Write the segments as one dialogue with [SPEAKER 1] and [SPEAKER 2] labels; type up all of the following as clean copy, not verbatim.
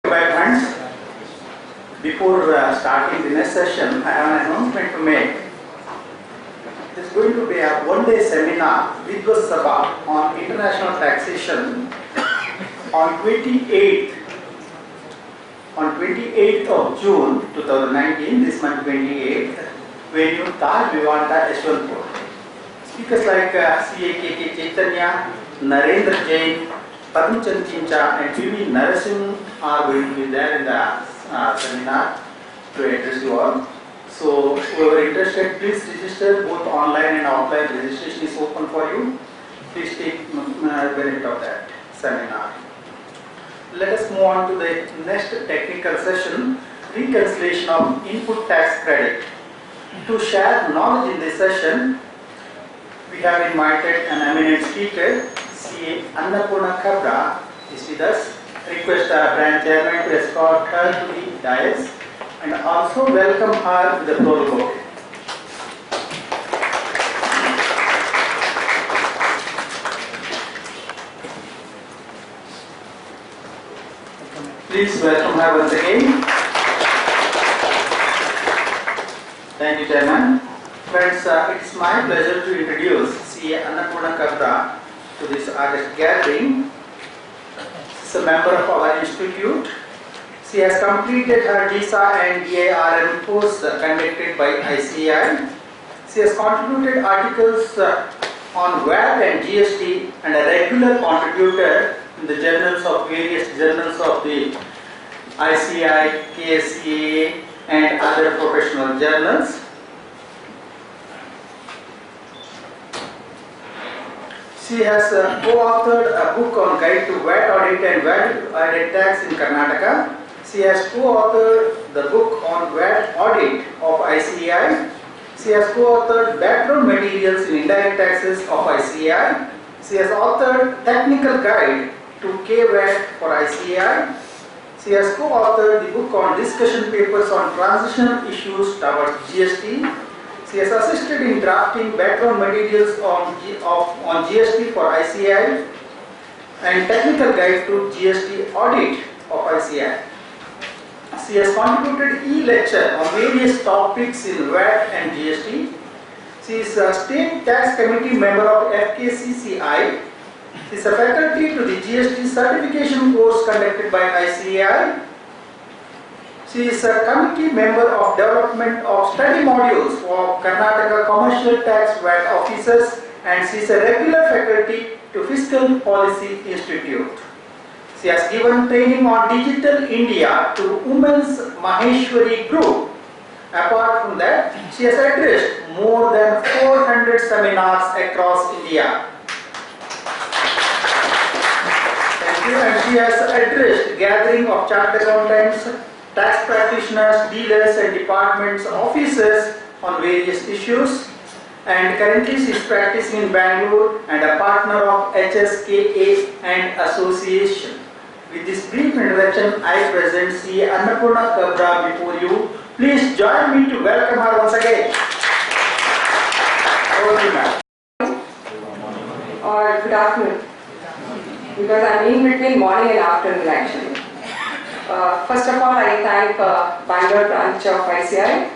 [SPEAKER 1] My friends, before starting the next session, I have an announcement to make. It is going to be a one-day seminar with Sabha on international taxation on 28th of June 2019, this month 28th, venue Taj Vivanta Yeshwantpur. Speakers like CA Chaitanya, Narendra Jain, Padmachand Chincha and PV Narasimhan are going to be there in the seminar to address you all. So whoever interested, please register. Both online and offline registration is open for you. Please take benefit of that seminar. Let us move on to the next technical session, reconciliation of input tax credit. To share knowledge in this session, we have invited an eminent speaker, CA Annapurna D Kabra is with us. Request our branch chairman to escort her to the dais and also welcome her to the prologue. Please welcome her once again. Thank you, Chairman. Friends, it is my pleasure to introduce CA Annapurna D Kabra to this August gathering. She is a member of our institute. She has completed her DISA and DARM course conducted by ICAI. She has contributed articles on VAT and GST and a regular contributor in the journals of various journals of the ICAI, KSCA and other professional journals. She has co-authored a book on Guide to VAT Audit and Value-Added Tax in Karnataka. She has co-authored the book on VAT Audit of ICAI. She has co-authored Background Materials in Indirect Taxes of ICAI. She has authored Technical Guide to K-VAT for ICAI. She has co-authored the book on Discussion Papers on Transitional Issues towards GST. She has assisted in drafting background materials on GST for ICAI and Technical Guide to GST Audit of ICAI. She has contributed e-lecture on various topics in VAT and GST. She is a State Tax Committee member of FKCCI. She is a faculty to the GST certification course conducted by ICAI. She is a committee member of development of study modules for Karnataka Commercial Tax VAT officers and she is a regular faculty to Fiscal Policy Institute. She has given training on Digital India to Women's Maheshwari Group. Apart from that, she has addressed more than 400 seminars across India. Thank you. And she has addressed gathering of chartered accountants, tax practitioners, dealers and departments officers on various issues, and currently she is practicing in Bangalore and a partner of HSKA and Association. With this brief introduction, I present CA Annapurna D Kabra before you. Please join me to welcome her once again. Over to you, ma'am.
[SPEAKER 2] Or good afternoon, because I am in between morning and afternoon actually. First of all, I thank Bangalore branch of ICAI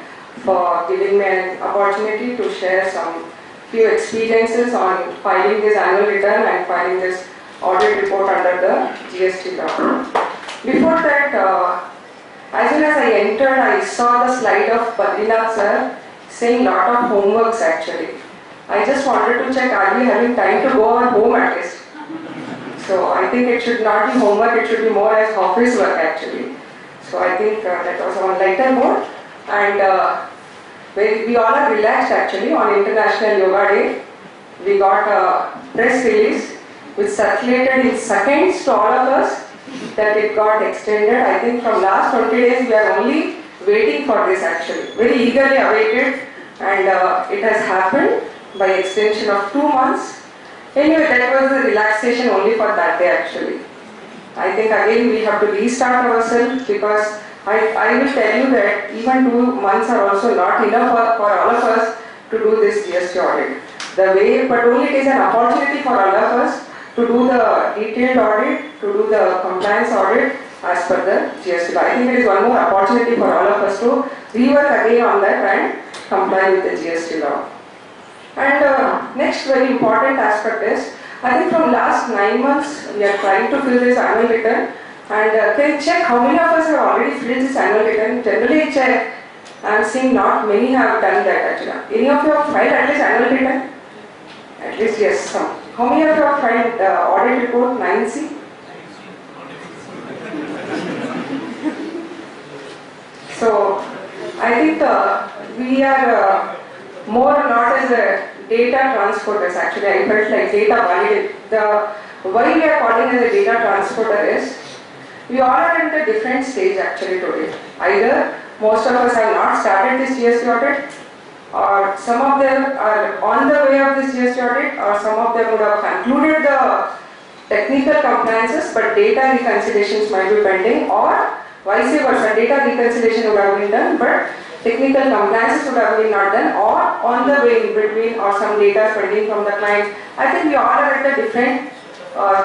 [SPEAKER 2] for giving me an opportunity to share some few experiences on filing this annual return and filing this audit report under the GST law. Before that, as soon as I entered, I saw the slide of Badrinath sir saying lot of homeworks actually. I just wanted to check, are we having time to go on home at least? So I think it should not be homework, it should be more as office work actually. So I think that was on lighter mode. And we all are relaxed actually on International Yoga Day. We got a press release which circulated in seconds to all of us that it got extended. I think from last 20 days we are only waiting for this actually. Very eagerly awaited, and it has happened by extension of 2 months. Anyway, that was the relaxation only for that day actually. I think again we have to restart ourselves, because I will tell you that even 2 months are also not enough for all of us to do this GST audit. But only it is an opportunity for all of us to do the detailed audit, to do the compliance audit, as per the GST law. I think it is one more opportunity for all of us to rework again on that and comply with the GST law. And next very important aspect is, I think from last 9 months we are trying to fill this annual return, and can you check how many of us have already filled this annual return? Generally I am seeing not many have done that actually. Any of you have filed at least annual return? At least yes, some. How many of you have filed audit report 9C? So I think we are more not as a data transporters actually. I felt like data validate. Why we are calling as a data transporter is, we all are at a different stage actually today. Either most of us have not started this GST audit, or some of them are on the way of this GST audit, or some of them would have concluded the technical compliances but data reconciliations might be pending, or vice versa, data reconciliation would have been done but technical compliances would have been not done, or on the way in between, or some data pending from the client. I think we all are at a different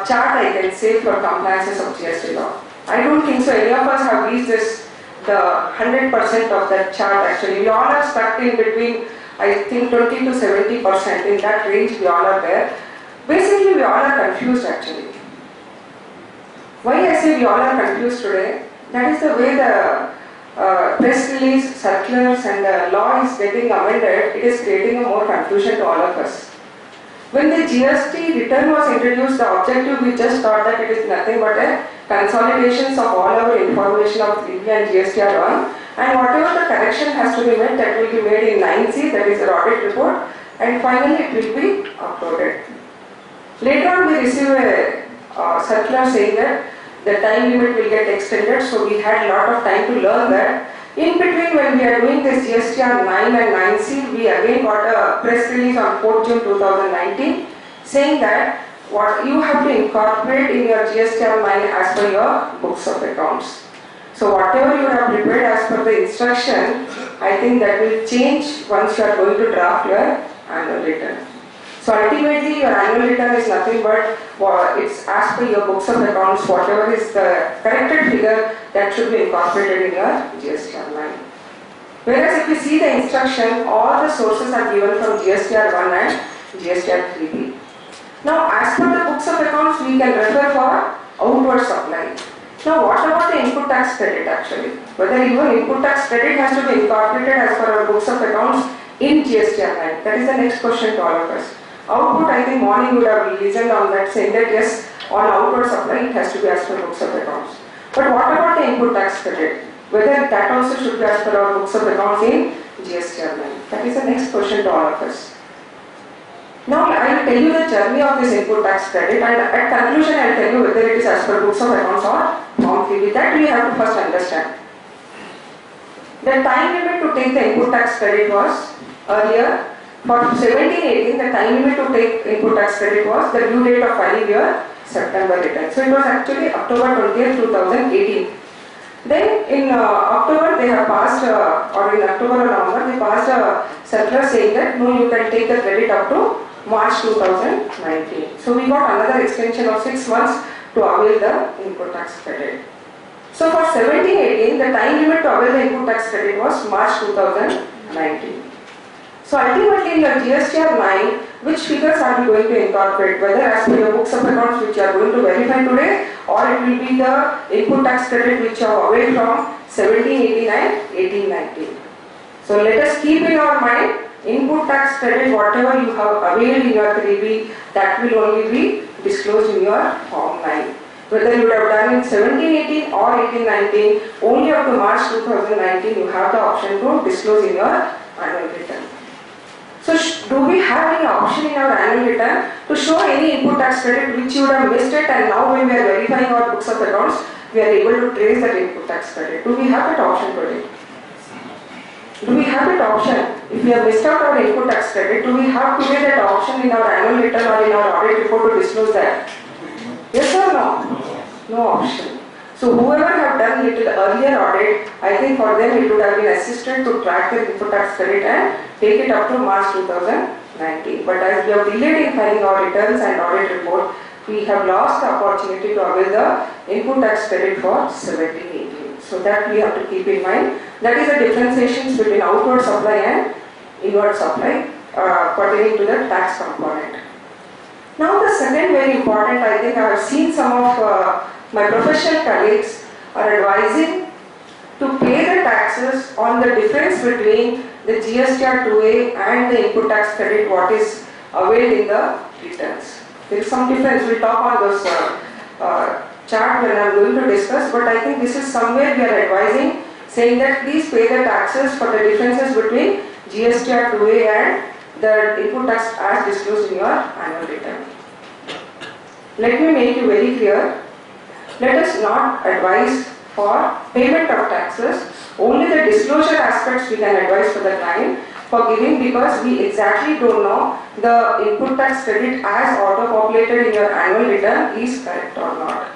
[SPEAKER 2] chart, I can say, for compliances of GST law. I don't think so any of us have reached this, the 100% of that chart actually. We all are stuck in between, I think 20 to 70%, in that range we all are there. Basically we all are confused actually. Why I say we all are confused today? That is the way the press release, circulars and the law is getting amended. It is creating a more confusion to all of us. When the GST return was introduced, the objective we just thought that it is nothing but a consolidations of all our information of 3B and GST are one, and whatever the correction has to be made, that will be made in 9C, that is the audit report, and finally it will be uploaded. Later on we receive a circular saying that the time limit will get extended, so we had a lot of time to learn that. In between, when we are doing this GSTR 9 and 9C, we again got a press release on 4th June 2019 saying that what you have to incorporate in your GSTR 9 as per your books of accounts. So whatever you have prepared as per the instruction, I think that will change once you are going to draft your annual return. So ultimately your annual return is nothing but it's as per your books of accounts, whatever is the corrected figure that should be incorporated in your GSTR 9. Whereas if you see the instruction, all the sources are given from GSTR 1 and GSTR 3B. Now as per the books of accounts, we can refer for outward supply. Now what about the input tax credit actually? Whether even input tax credit has to be incorporated as per our books of accounts in GSTR 9? That is the next question to all of us. Output, I think morning would have listened on that saying that yes, on outward supply it has to be as per books of accounts. But what about the input tax credit? Whether that also should be as per our books of accounts in GSTR 9? That is the next question to all of us. Now I will tell you the journey of this input tax credit, and at conclusion I will tell you whether it is as per books of accounts or Form 3B. That we have to first understand. The time limit to take the input tax credit was earlier. For 17-18, the time limit to take input tax credit was the due date of filing your September return. So it was actually October 20th, 2018. Then in October they have passed, or in October or November, they passed a circular saying that no, you can take the credit up to March 2019. So we got another extension of 6 months to avail the input tax credit. So for 17-18, the time limit to avail the input tax credit was March 2019. So ultimately in your GSTR 9, which figures are you going to incorporate? Whether as per your books of accounts which you are going to verify today, or it will be the input tax credit which you have availed from 17-18 and 18-19. So let us keep in our mind, input tax credit whatever you have availed in your 3B, that will only be disclosed in your Form 9. Whether you would have done in 17-18 or 18-19, only up to March 2019 you have the option to disclose in your annual return. So do we have any option in our annual return to show any input tax credit which you would have missed it, and now when we are verifying our books of accounts, we are able to trace that input tax credit? Do we have that option today? Do we have that option? If we have missed out our input tax credit, do we have today that option in our annual return or in our audit report to disclose that? Yes or no? No option. So whoever have done little earlier audit, I think for them it would have been assisted to track their input tax credit and take it up to March 2019. But as we have delayed in filing our returns and audit report, we have lost the opportunity to avail the input tax credit for 17-18. So that we have to keep in mind. That is the differentiations between outward supply and inward supply pertaining to the tax component. Now the second very important, I think I have seen some of my professional colleagues are advising to pay the taxes on the difference between the GST 2A and the input tax credit what is availed in the returns. There is some difference, we will talk on those chart when I am going to discuss, but I think this is somewhere we are advising saying that please pay the taxes for the differences between GST 2A and the input tax as disclosed in your annual return. Let me make you very clear, let us not advise for payment of taxes, only the disclosure aspects we can advise for the client for giving, because we exactly don't know the input tax credit as auto-populated in your annual return is correct or not.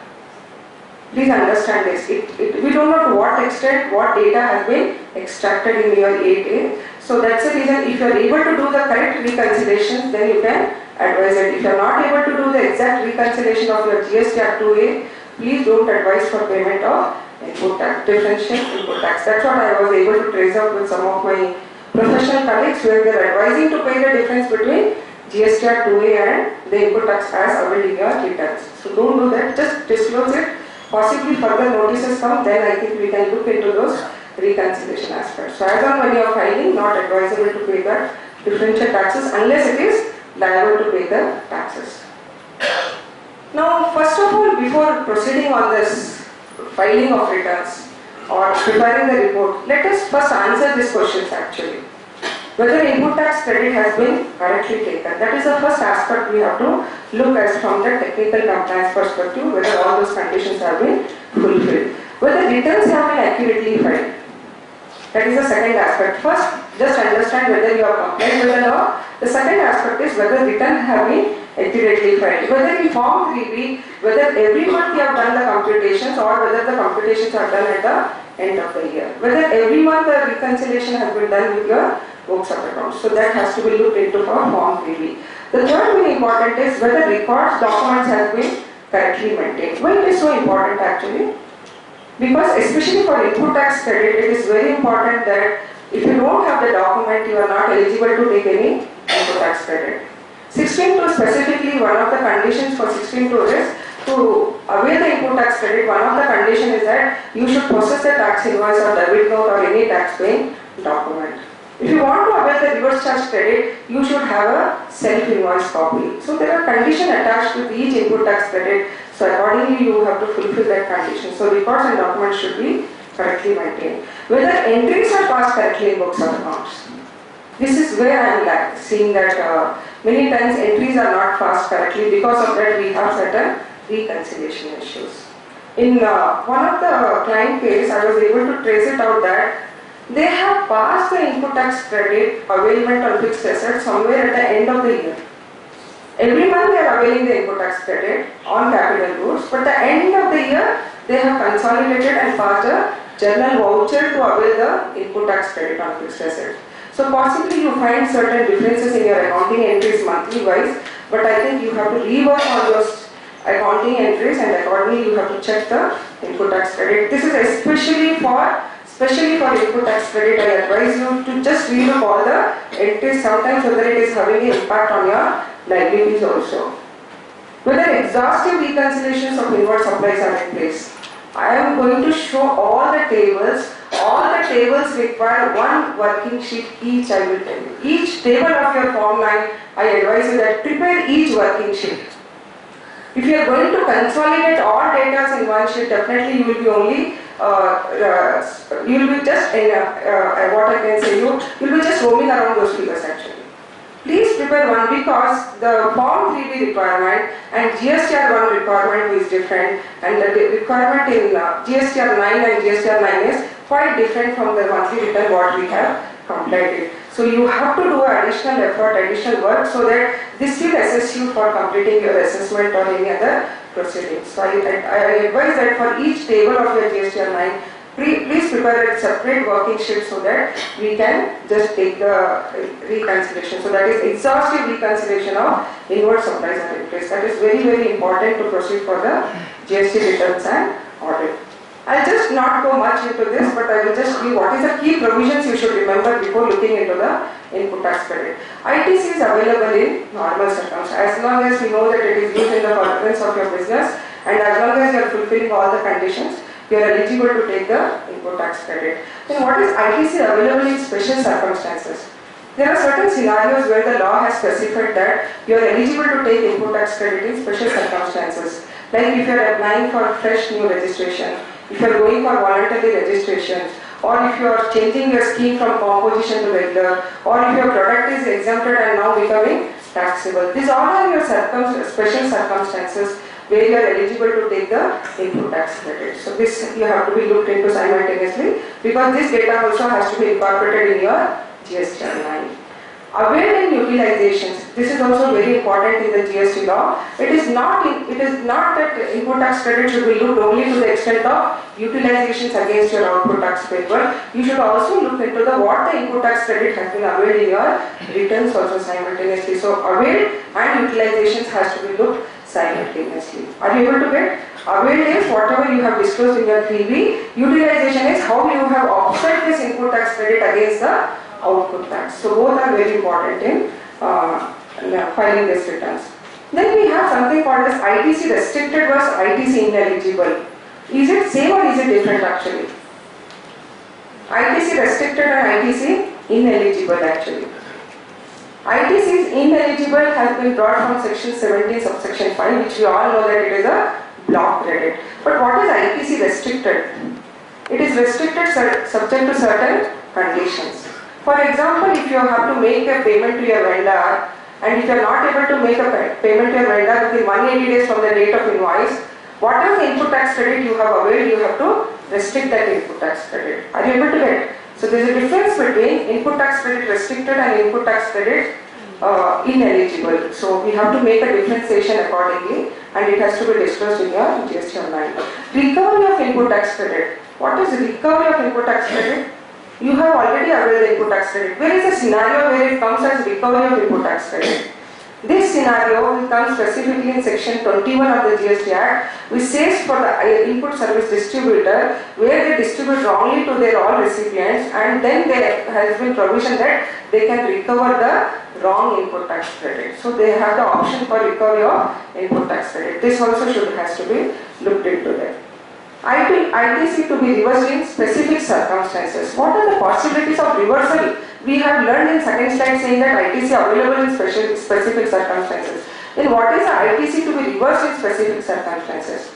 [SPEAKER 2] Please understand this. We don't know to what extent what data has been extracted in your 8A. So that's the reason if you are able to do the correct reconciliation, then you can advise it. If you are not able to do the exact reconciliation of your GST 2A, please don't advise for payment of input tax, differential input tax. That's what I was able to trace out with some of my professional colleagues where they are advising to pay the difference between GST 2A and the input tax as available in your returns. So don't do that, just disclose it. Possibly further notices come, then I think we can look into those reconciliation aspects. So as on when you are filing, not advisable to pay the differential taxes unless it is liable to pay the taxes. Now first of all, before proceeding on this filing of returns or preparing the report, let us first answer these questions actually. Whether input tax credit has been correctly taken. That is the first aspect we have to look at from the technical compliance perspective, whether all those conditions have been fulfilled. Whether returns have been accurately filed. That is the second aspect. First, just understand whether you are compliant with the law. The second aspect is whether returns have been accurately filed. Whether in Form 3B, whether every month you have done the computations or whether the computations are done at the end of the year. Whether every month the reconciliation has been done with your books of accounts. So that has to be looked into for Form 3B. The third very important is whether records, documents have been correctly maintained. Why it is so important actually? Because especially for input tax credit, it is very important that if you don't have the document, you are not eligible to take any input tax credit. 16.2 specifically, one of the conditions for 16.2 is to avail the input tax credit, one of the conditions is that you should process the tax invoice or debit note or any tax paying document. If you want to avail the reverse charge credit, you should have a self-invoice copy. So there are conditions attached with each input tax credit. So accordingly, you have to fulfill that condition. So records and documents should be correctly maintained. Whether entries are passed correctly in books of accounts. This is where I am seeing that many times entries are not passed correctly. Because of that, we have certain reconciliation issues. In one of the client case, I was able to trace it out that they have passed the input tax credit availment on fixed assets somewhere at the end of the year. Every month they are availing the input tax credit on capital goods, but at the end of the year they have consolidated and passed a journal voucher to avail the input tax credit on fixed assets. So possibly you find certain differences in your accounting entries monthly wise, but I think you have to rework on those accounting entries and accordingly you have to check the input tax credit. This is especially for input tax credit, I advise you to just relook all the entries sometimes whether it is having an impact on your liabilities also. Whether exhaustive reconciliations of inward supplies are in place. I am going to show all the tables. All the tables require one working sheet each, I will tell you. Each table of your Form 9, I advise you that prepare each working sheet. If you are going to consolidate all data in one sheet, definitely you will be only you will be just what I can say, you will be just roaming around those figures actually. Please prepare one because the Form 3B requirement and GSTR 1 requirement is different, and the requirement in GSTR 9 and GSTR 9 is quite different from the monthly return what we have completed. So you have to do additional effort, additional work so that this will assess you for completing your assessment or any other proceedings. So I advise that for each table of your GSTR 9, Please prepare a separate working sheet so that we can just take the reconciliation. So that is exhaustive reconciliation of inward supplies and inventories. That is very, very important to proceed for the GST returns and audit. I'll just not go much into this, but I will just give what is the key provisions you should remember before looking into the input tax credit. ITC is available in normal circumstances as long as we know that it is used in the furtherance of your business, and as long as you are fulfilling all the conditions, you are eligible to take the input tax credit. Then what is ITC available in special circumstances? There are certain scenarios where the law has specified that you are eligible to take input tax credit in special circumstances. Like if you are applying for fresh new registration, if you are going for voluntary registrations, or if you are changing your scheme from composition to regular, or if your product is exempted and now becoming taxable. These all are your special circumstances where you are eligible to take the input tax credit. So this you have to be looked into simultaneously, because this data also has to be incorporated in your GST online. Availed and utilizations. This is also very important in the GST law. It is not that input tax credit should be looked only to the extent of utilizations against your output tax paper. You should also look into what the input tax credit has been availed in your returns also simultaneously. So availed and utilizations has to be looked simultaneously. Are you able to get? Availed is whatever you have disclosed in your 3B. Utilization is how you have offset this input tax credit against the output tax. So both are very important in filing these returns. Then we have something called as ITC restricted versus ITC ineligible. Is it same or is it different actually? ITC restricted and ITC ineligible actually. ITC is ineligible has been brought from section 17 subsection 5, which we all know that it is a block credit. But what is ITC restricted? It is restricted subject to certain conditions. For example, if you have to make a payment to your vendor, and if you are not able to make a payment to your vendor within 180 days from the date of invoice, whatever the input tax credit you have availed, you have to restrict that input tax credit. Are you able to get? So there is a difference between input tax credit restricted and input tax credit ineligible. So we have to make a differentiation accordingly, and it has to be disclosed in your GST online. Recovery of input tax credit. What is recovery of input tax credit? You have already availed the input tax credit. Where is a scenario where it comes as recovery of input tax credit? This scenario will come specifically in section 21 of the GST Act, which says for the input service distributor, where they distribute wrongly to their all recipients, and then there has been provision that they can recover the wrong input tax credit. So they have the option for recovery of input tax credit. This also has to be looked into there. ITC to be reversed in specific circumstances. What are the possibilities of reversal? We have learned in second slide saying that ITC available in specific circumstances. Then what is the ITC to be reversed in specific circumstances?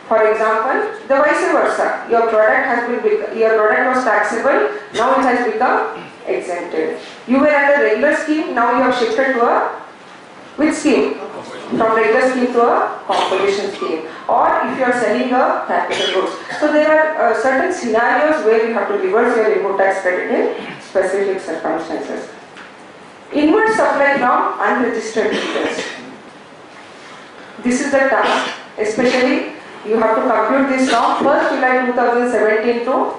[SPEAKER 2] For example, the vice versa. Your product was taxable, now it has become exempted. You were at a regular scheme, now you have shifted to a which scheme? From regular scheme to a composition scheme, or if you are selling a capital goods. So there are certain scenarios where you have to reverse your input tax credit in specific circumstances. Inward supply from unregistered dealers. This is the task, especially you have to compute this from 1st July 2017 to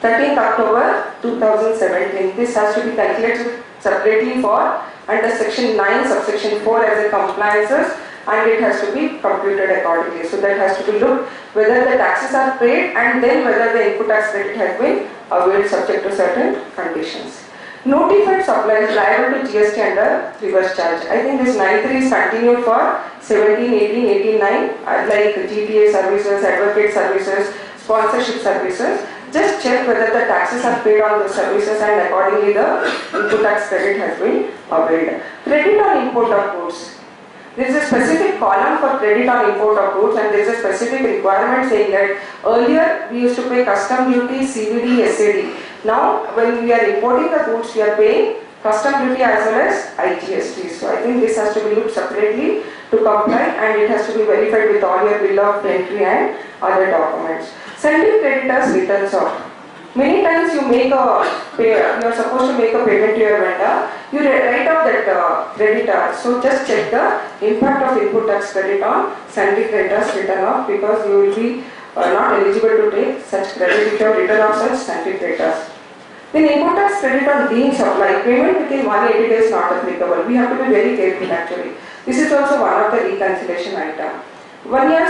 [SPEAKER 2] 13th October 2017. This has to be calculated separately for under section 9 subsection 4 as a compliances, and it has to be computed accordingly. So that has to be looked whether the taxes are paid and then whether the input tax credit has been availed subject to certain conditions. Notified suppliers liable to GST under reverse charge. I think this 9.3 is continued for 17, 18, 18, 9 like GTA services, advocate services, sponsorship services. Just check whether the taxes are paid on the services and accordingly the input tax credit has been availed. Credit on import of goods. There is a specific column for credit on import of goods, and there is a specific requirement saying that earlier we used to pay custom duty, CVD, SAD. Now when we are importing the goods, we are paying custom duty as well as IGST. So I think this has to be looked separately to comply, and it has to be verified with all your bill of entry and other documents. Sending creditors returns off. Many times you make a you are supposed to make a payment to your vendor, you write off that creditor. So just check the impact of input tax credit on sending creditors return off, because you will be not eligible to take such credit if you have written off such sundry creditors. Then input tax credit on deemed supply, payment within 180 days not applicable. We have to be very careful actually. This is also one of the reconciliation item. 1 year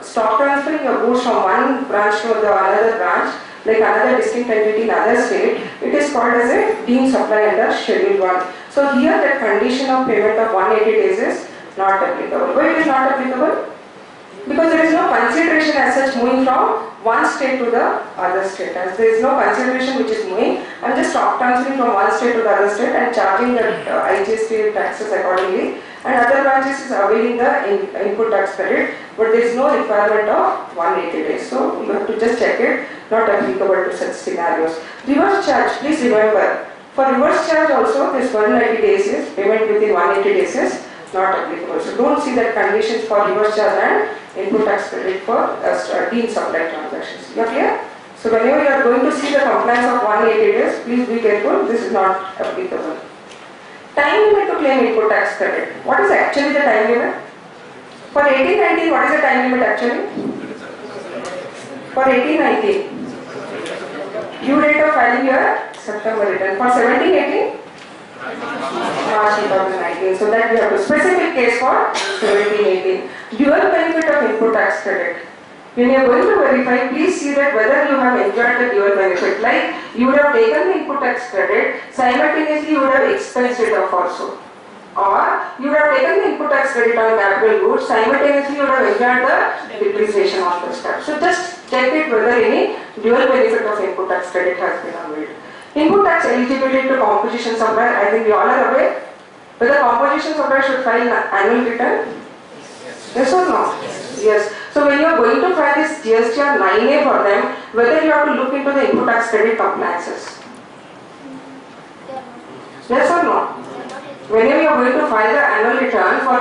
[SPEAKER 2] stop transferring your goods from one branch to the another branch, like another distinct entity in other state, it is called as a deemed supply under Schedule 1. So here the condition of payment of 180 days is not applicable. Why it is not applicable? Because there is no consideration as such moving from one state to the other state. As there is no consideration which is moving, I am just stop transferring from one state to the other state and charging the GST taxes accordingly. And other branches is availing the input tax credit, but there is no requirement of 180 days. So you have to just check it, not applicable to such scenarios. Reverse charge, please remember, for reverse charge also this 190 days is payment within 180 days is not applicable. So don't see that conditions for reverse charge and input tax credit for deemed supply transactions. You are clear? So whenever you are going to see the compliance of 180 days, please be careful, this is not applicable. Time limit to claim input tax credit. What is actually the time limit? For 18-19, what is the time limit actually? For 18-19, due date of filing your September return. For 17-18, March 2019. So that we have to specific case for 17-18. Dual benefit of input tax credit. When you are going to verify, please see that whether you have enjoyed the dual benefit. Like you would have taken the input tax credit, simultaneously you would have expensed it off also. Or you would have taken the input tax credit on capital goods, simultaneously you would have enjoyed the depreciation of the stock. So just check it whether any dual benefit of input tax credit has been availed. Input tax eligibility to composition supplier, I think we all are aware. Whether composition supplier should file an annual return? Yes or no? Yes. So when you are going to file this GST or 9A for them, whether you have to look into the input tax credit compliances? Yes or no? Whenever you are going to file the annual return for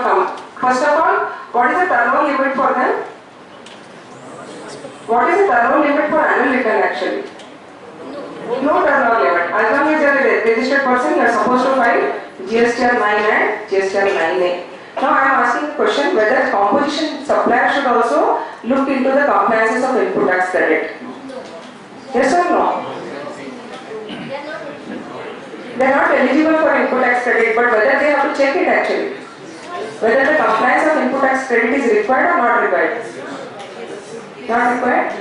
[SPEAKER 2] first of all, what is the turnover limit for them? What is the turnover limit for annual return actually? No turnover limit. As long as you are a registered person, you are supposed to file GST 9 and GST 9A. Now I am asking the question whether composition supplier should also look into the compliances of input tax credit. Yes or no? They are not eligible for input tax credit, but whether they have to check it actually. Whether the compliance of input tax credit is required or not required. Not required?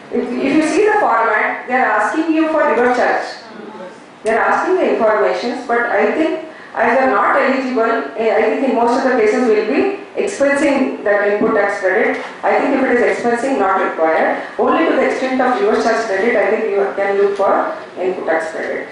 [SPEAKER 2] If you see the format, they are asking you for reverse charge. They are asking the informations, but I think as they are not eligible, I think in most of the cases will be expensing that input tax credit. I think if it is expensing, not required. Only to the extent of reverse charge credit, I think you can look for input tax credit.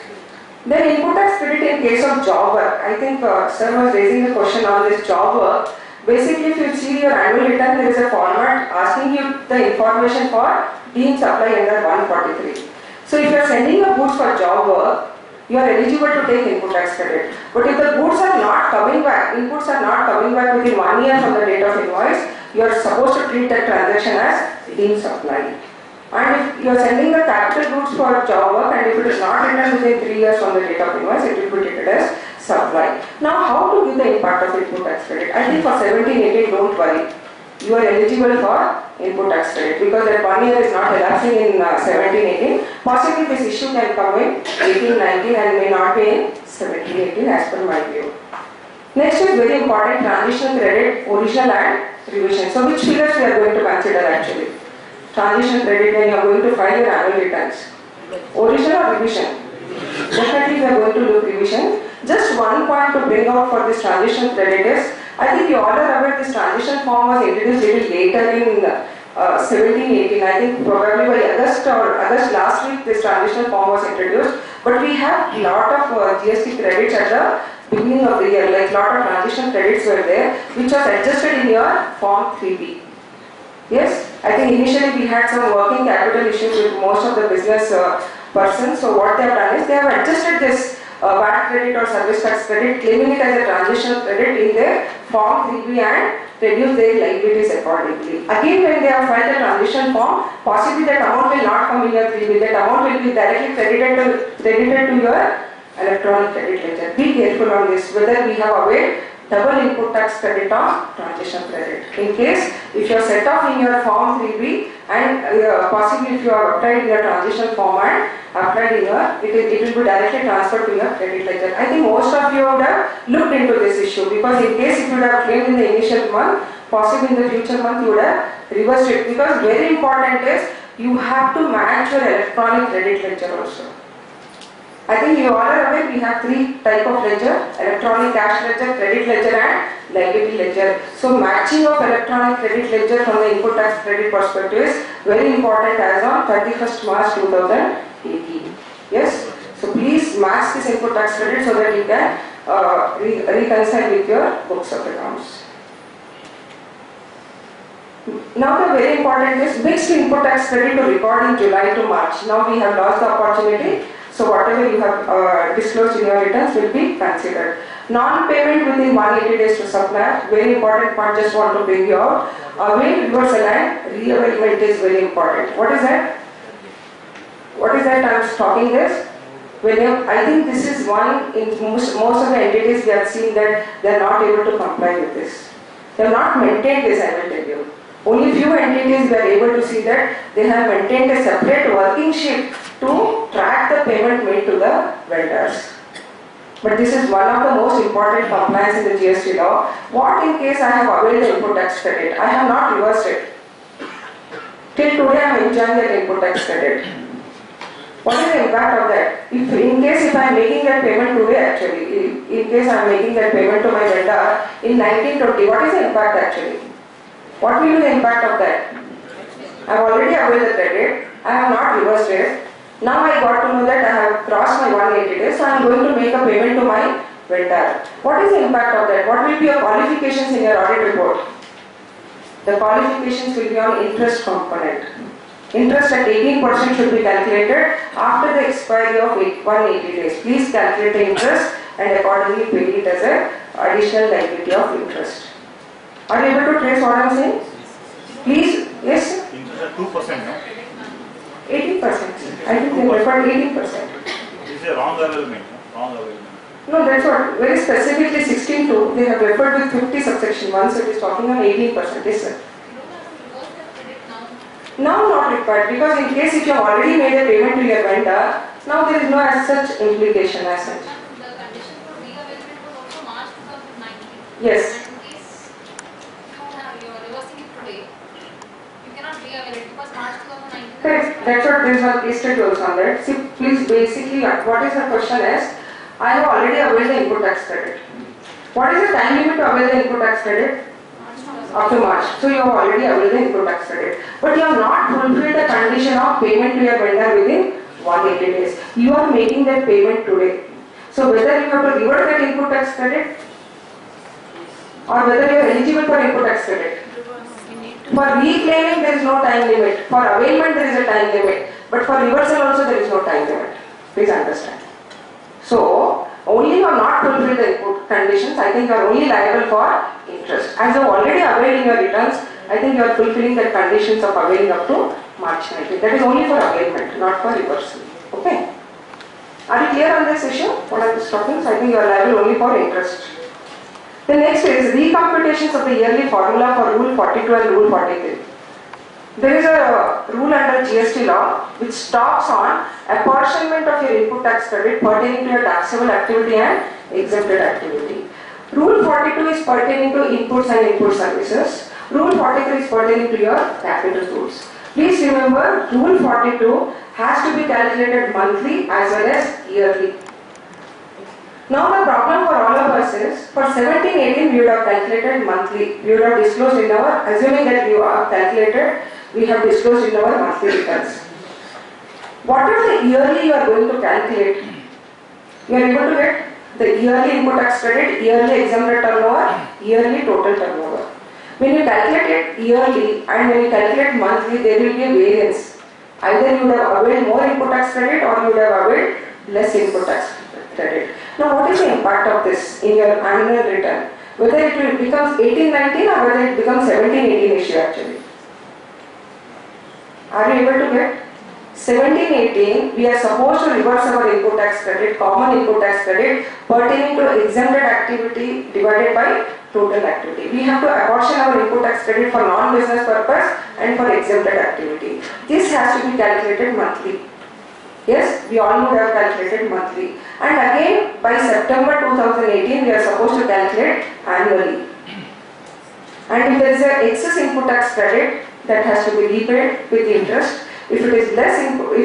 [SPEAKER 2] Then input tax credit in case of job work. I think sir was raising a question on this job work. Basically, if you see your annual return, there is a format asking you the information for deemed supply under 143. So if you are sending your goods for job work, you are eligible to take input tax credit. But if the goods are not coming back, inputs are not coming back within 1 year from the date of invoice, you are supposed to treat that transaction as deemed supply. And if you are sending the capital goods for job work and if it is not returned within 3 years from the date of invoice, it will be treated as supply. Now how to give the impact of input tax credit? I think for 17-18, don't worry. You are eligible for input tax credit because that 1 year is not elapsing in 17-18. Possibly this issue can come in 18-19 and may not be in 17-18 as per my view. Next is very important, transition credit, original and revision. So which figures we are going to consider actually? Transition credit when you are going to file your annual returns. Original or revision? Definitely we are going to look revision. Just one point to bring out for this transition credit is, I think you all are aware this transition form was introduced a little later in 17-18. I think probably by August last week this transition form was introduced. But we have a lot of GST credits at the beginning of the year, like lot of transition credits were there, which was adjusted in your form 3B. Yes, I think initially we had some working capital issues with most of the business persons. So what they have done is they have adjusted this VAT credit or service tax credit, claiming it as a transitional credit in their form 3B and reduce their liabilities accordingly. Again, when they have filed the transition form, possibly that amount will not come in your 3B. That amount will be directly credited to your electronic credit ledger. Be careful on this, whether we have availed double input tax credit on transition credit. In case if you are set off in your form 3B and possibly if you are applied in your transition form and applied in your, it will be directly transferred to your credit ledger. I think most of you would have looked into this issue, because in case if you would have claimed in the initial month, possibly in the future month you would have reversed it, because very important is you have to match your electronic credit ledger also. I think you all are aware we have three type of ledger: electronic cash ledger, credit ledger and liability ledger. So matching of electronic credit ledger from the input tax credit perspective is very important as on 31st March 2018. Yes? So please match this input tax credit so that you can reconcile with your books of accounts. Now the very important is mixed input tax credit to record in July to March. Now we have lost the opportunity. So whatever you have disclosed in your returns will be considered. Non-payment within 180 days to supplier, very important point, just want to bring you out. Avail, reversal and re-availment is very important. What is that? What is that I was talking this? I think this is one, in most of the entities we have seen that they are not able to comply with this. They have not maintained this, I will tell you. Only few entities we are able to see that they have maintained a separate working sheet to track the payment made to the vendors. But this is one of the most important compliance in the GST law. What in case I have availed the input tax credit? I have not reversed it. Till today I am enjoying that input tax credit. What is the impact of that? In case I am making that payment today actually, in case I am making that payment to my vendor in 1920, what is the impact actually? What will be the impact of that? I have already availed the credit, I have not reversed it. Now I got to know that I have crossed my 180 days, so I am going to make a payment to my vendor. What is the impact of that? What will be your qualifications in your audit report? The qualifications will be on interest component. Interest at 18% should be calculated after the expiry of 180 days. Please calculate the interest and accordingly pay it as an additional liability of interest. Are you able to trace what I am saying? Please, yes?
[SPEAKER 3] Interest at 2%, no?
[SPEAKER 2] 18%. I think they referred 18%.
[SPEAKER 3] This is a wrong availment, no? Wrong availment.
[SPEAKER 2] No, that's what. Very specifically 16.2, they have referred with 50 subsection 1, so it is talking on 18%. Yes, sir. Now not required, because in case if you have already made a payment to your vendor, now there is no as such implication as such.
[SPEAKER 4] The condition for re-availment was also March 2019.
[SPEAKER 2] Yes.
[SPEAKER 4] And in case you are reversing it today, you cannot re-avail it because March 2019.
[SPEAKER 2] Correct. That's what there is one case study also on that. See, please basically what is the question is, I have already availed the input tax credit. What is the time limit to avail the input tax credit? Up to March. So you have already availed the input tax credit. But you have not fulfilled the condition of payment to your vendor within 180 days. You are making that payment today. So whether you have to revert that input tax credit or whether you are eligible for input tax credit. For reclaiming there is no time limit. For availment there is a time limit. But for reversal also there is no time limit. Please understand. So only you are not fulfilled the input conditions, I think you are only liable for interest. As you have already availed in your returns, I think you are fulfilling the conditions of availing up to March 19. That is only for availment, not for reversal. Okay. Are you clear on this issue? What I was talking? So I think you are liable only for interest. The next is recomputations of the yearly formula for Rule 42 and Rule 43. There is a rule under GST law which stops on apportionment of your input tax credit pertaining to your taxable activity and exempted activity. Rule 42 is pertaining to inputs and input services. Rule 43 is pertaining to your capital goods. Please remember, Rule 42 has to be calculated monthly as well as yearly. Now the problem for all of us is, for 17-18 we would have calculated monthly. We would have disclosed in our, assuming that you have calculated, we have disclosed in our monthly returns. Whatever the yearly you are going to calculate, you are able to get the yearly input tax credit, yearly exempted turnover, yearly total turnover. When you calculate it yearly and when you calculate monthly, there will be a variance. Either you would have availed more input tax credit or you would have availed less input tax credit. Now what is the impact of this in your annual return? Whether it will become 18-19 or whether it becomes 17-18 issue actually. Are you able to get? 17-18, we are supposed to reverse our input tax credit, common input tax credit pertaining to exempted activity divided by total activity. We have to apportion our input tax credit for non-business purpose and for exempted activity. This has to be calculated monthly. Yes, we all would have calculated monthly. And again, by September 2018, we are supposed to calculate annually. And if there is an excess input tax credit, that has to be repaid with interest. If it is less input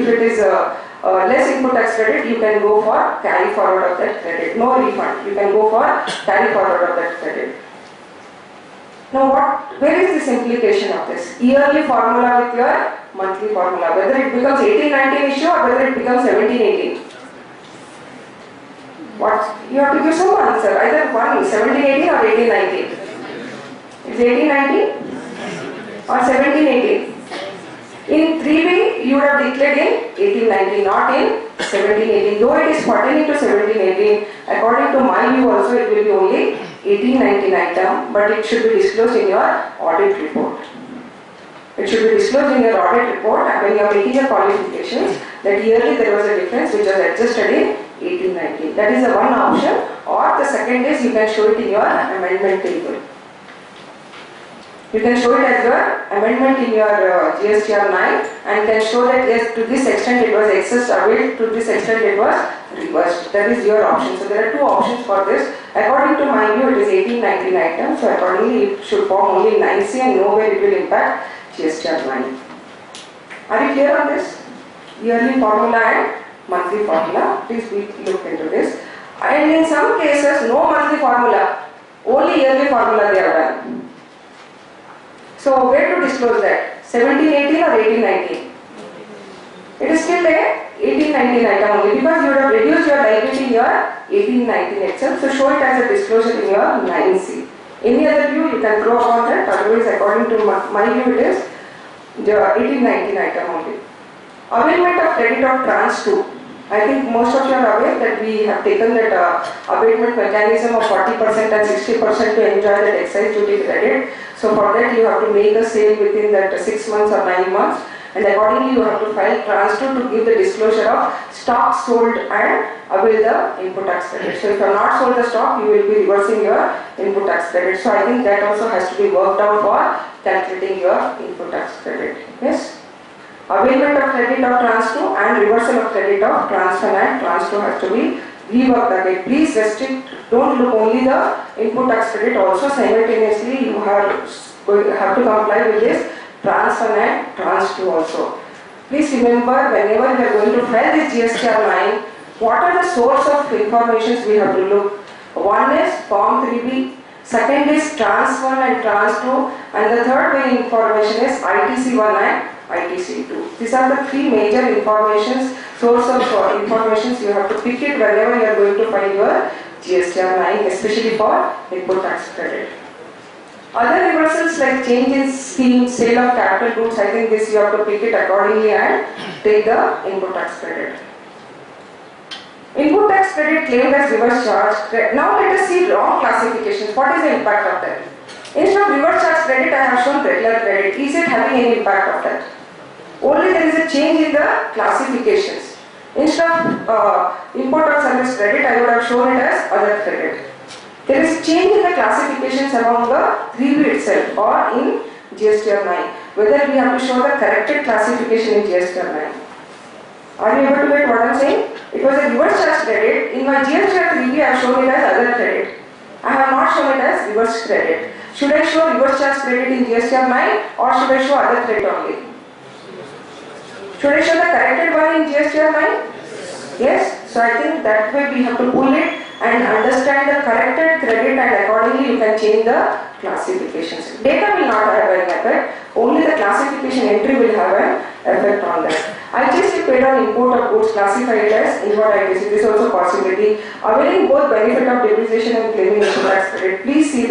[SPEAKER 2] tax credit, you can go for carry forward of that credit. No refund. You can go for carry forward of that credit. Now, where is this implication of this? Yearly formula with your monthly formula. Whether it becomes 18-19 issue or whether it becomes 17-18. What? You have to give some answer. Either one, 17-18 or 18-19. It's 18-19 or 17-18. In 3B, you would have declared in 18-19, not in 17-18. Though it is pertaining to 17-18, according to my view also it will be only 18-19 item, but it should be disclosed in your audit report. It should be disclosed in your audit report when you are making your qualifications that yearly there was a difference which was adjusted in 18-19. That is the one option, or the second is you can show it in your amendment table. You can show it as your amendment in your GSTR 9 and can show that yes, to this extent it was excess availed, to this extent it was reversed. That is your option. So there are two options for this. According to my view, it is 18-19 items. So accordingly, it should form only 9C and nowhere it will impact GSTR 9. Are you clear on this? Yearly formula and monthly formula. Please look into this. And in some cases, no monthly formula, only yearly formula they have done. So where to disclose that? 17-18 or 18-19? It is still a 18-19 item only because you would have reduced your liability in your 18-19 itself. So show it as a disclosure in your 9C. Any other view you can throw upon that, otherwise according to my view it is the 18-19 item only. Abatement of credit of trans 2. I think most of you are aware that we have taken that abatement mechanism of 40% and 60% to enjoy that excise duty credit. So for that you have to make a sale within that 6 months or 9 months, and accordingly you have to file trans 2 to give the disclosure of stock sold and avail the input tax credit. So if you have not sold the stock, you will be reversing your input tax credit. So I think that also has to be worked out for calculating your input tax credit. Yes? Availment of credit of trans 2 and reversal of credit of trans 1 and trans 2 has to be reworked again. Please restrict, don't look only the input tax credit, also simultaneously you have to comply with this trans 1 and trans 2 also. Please remember, whenever we are going to file this GSTR 9, what are the source of information we have to look? One is Form 3B, second is trans 1 and trans 2, and the third main information is ITC 1 and ITC 2. These are the three major informations, source of informations you have to pick it whenever you are going to file your GSTR 9, especially for input tax credit. Other reversals like change in scheme, sale of capital goods, I think this you have to pick it accordingly and take the input tax credit. Input tax credit claimed as reverse charge. Now let us see wrong classifications. What is the impact of that? Instead of reverse charge credit, I have shown regular credit. Is it having any impact of that? Only there is a change in the classifications. Instead of import of service credit, I would have shown it as other credit. There is change in the classifications among the 3B itself or in GSTR 9. Whether we have to show the corrected classification in GSTR 9. Are you able to get what I am saying? It was a reverse charge credit. In my GSTR 3B, I have shown it as other credit. I have not shown it as reverse credit. Should I show reverse charge credit in GSTR 9 or should I show other credit only? Should I show the corrected one in GSTR 9? Yes. So I think that way we have to pull it and understand the corrected credit, and accordingly you can change the classifications. Data will not have an effect, only the classification entry will have an effect on that. ITC paid on import of goods classified as inward ITC. This is also a possibility. Availing both benefit of depreciation and claiming input tax credit. Please see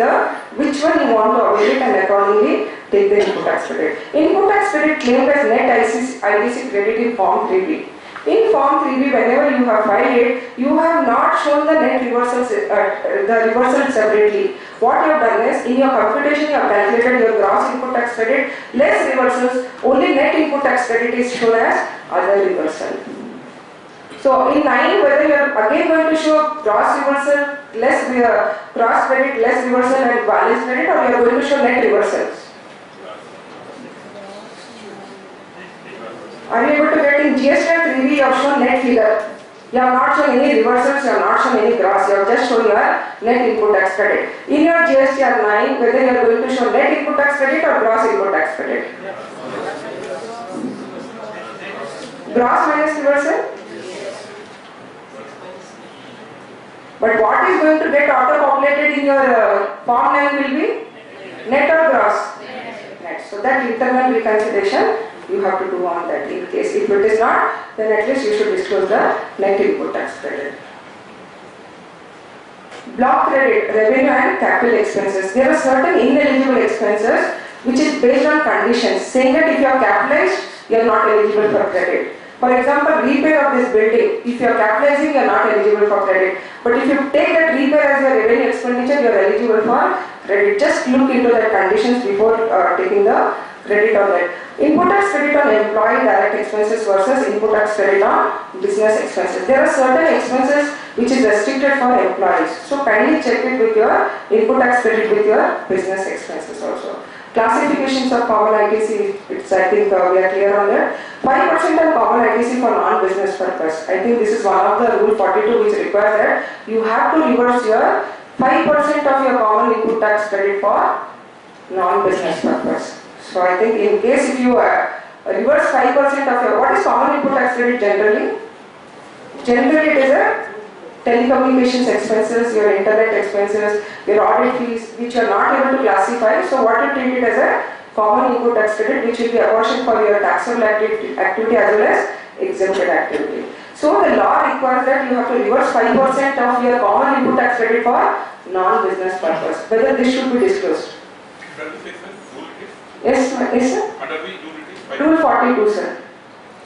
[SPEAKER 2] which one you want to avail it and accordingly take the input tax credit. Input tax credit claimed as net ITC credit in Form 3B. In Form 3B, whenever you have filed it, you have not shown the net reversals, the reversal separately. What you have done is, in your computation, you have calculated your gross input tax credit, less reversals, only net input tax credit is shown as other reversal. So in 9, whether you are again going to show gross reversal, less gross credit, less reversal and balance credit, or you are going to show net reversals? Are you able to get in GST 3B, you have shown net figure. You have not shown any reversals, you have not shown any gross, you have just shown your net input tax credit. In your GST 9, whether you are going to show net input tax credit or gross input tax credit? Gross minus reversal? But what is going to get auto-populated in your Form 9 will be net or gross? Net. So that internal reconciliation you have to do on that. In case if it is not, then at least you should disclose the net input tax credit. Block credit, revenue and capital expenses. There are certain ineligible expenses which is based on conditions, saying that if you are capitalized, you are not eligible for credit. For example, repair of this building, if you are capitalizing, you are not eligible for credit. But if you take that repair as your revenue expenditure, you are eligible for credit. Just look into the conditions before taking the credit on that. Input tax credit on employee direct expenses versus input tax credit on business expenses. There are certain expenses which is restricted for employees. So kindly check it with your input tax credit with your business expenses also. Classifications of common ITC, it's, I think we are clear on that. 5% on common ITC for non-business purpose. I think this is one of the rule 42 which requires that you have to reverse your 5% of your common input tax credit for non-business purpose. So I think in case if you reverse 5% of your, what is common input tax credit generally? Generally it is a telecommunications expenses, your internet expenses, your audit fees which you are not able to classify. So what you treat it as a common input tax credit which will be apportioned for your taxable activity as well as exempted activity. So the law requires that you have to reverse 5% of your common input tax credit for non-business purpose. Whether this should be disclosed? Yes, yes sir. Rule 42 sir.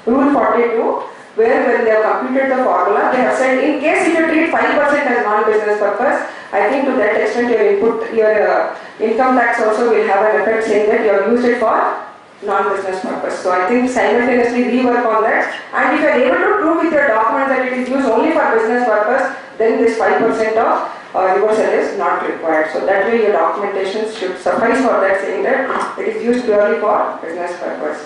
[SPEAKER 2] Rule 42. Where when they have computed the formula, they have said in case if you treat 5% as non-business purpose, I think to that extent your income tax also will have an effect saying that you have used it for non-business purpose. So I think simultaneously rework on that, and if you are able to prove with your document that it is used only for business purpose, then this 5% of reversal is not required. So that way your documentation should suffice for that, saying that it is used purely for business purpose.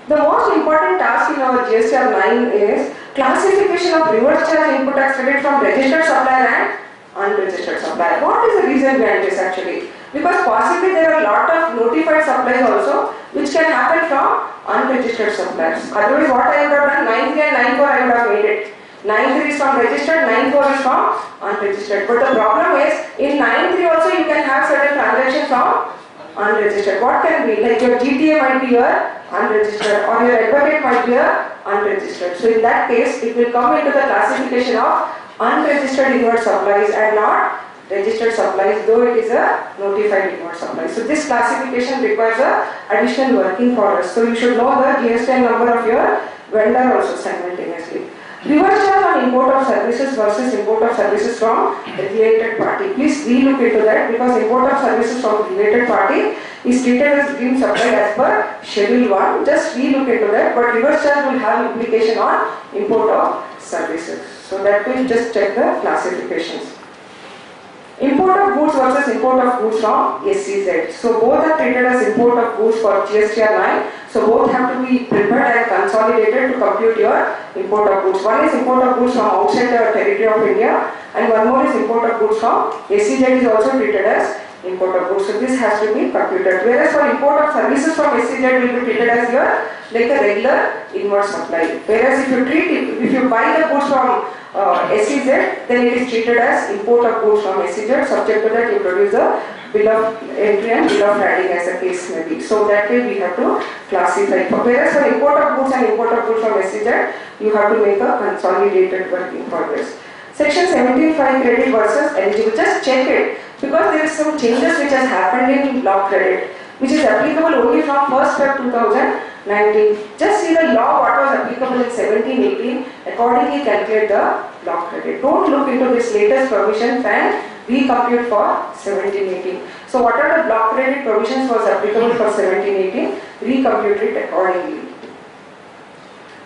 [SPEAKER 2] The most important task in our GST 9 is classification of reverse charge input tax credit from registered supplier and unregistered supplier. What is the reason behind this actually? Because possibly there are a lot of notified suppliers also which can happen from unregistered suppliers. Otherwise what I would have done, 9.3 and 9.4 I would have made it. 9.3 is from registered, 9.4 is from unregistered. But the problem is in 9.3 also you can have certain transactions from unregistered. What can be? Like your GTA might be your unregistered or your advocate might be your unregistered. So in that case it will come into the classification of unregistered inward supplies and not registered supplies, though it is a notified inward supply. So this classification requires a additional working for us. So you should know the GST number of your vendor also simultaneously. Reverse charge on import of services versus import of services from a related party. Please relook into that because import of services from related party is treated as green supply as per Schedule 1. Just relook into that, but reverse charge will have implication on import of services. So that will just check the classifications. Import of goods versus import of goods from SEZ. So both are treated as import of goods for GST 9. So both have to be prepared and consolidated to compute your import of goods. One is import of goods from outside the territory of India and one more is import of goods from SEZ is also treated as import of goods. So this has to be computed. Whereas for import of services from SEZ will be treated as your like a regular inward supply. Whereas if you buy the goods from SEZ, then it is treated as import of goods from SEZ. Subject to that, you produce a bill of entry and bill of lading as the case may be. So that way we have to classify. Whereas for import of goods and import of goods from SEZ, you have to make a consolidated work in progress. Section 17.5 credit versus eligible. Just check it because there is some changes which has happened in block credit. which is applicable only from 1st Feb 2019. Just see the law what was applicable in 17-18, accordingly calculate the block credit. Don't look into this latest provisions and recompute for 17-18. So what are the block credit provisions was applicable for 17-18, recompute it accordingly.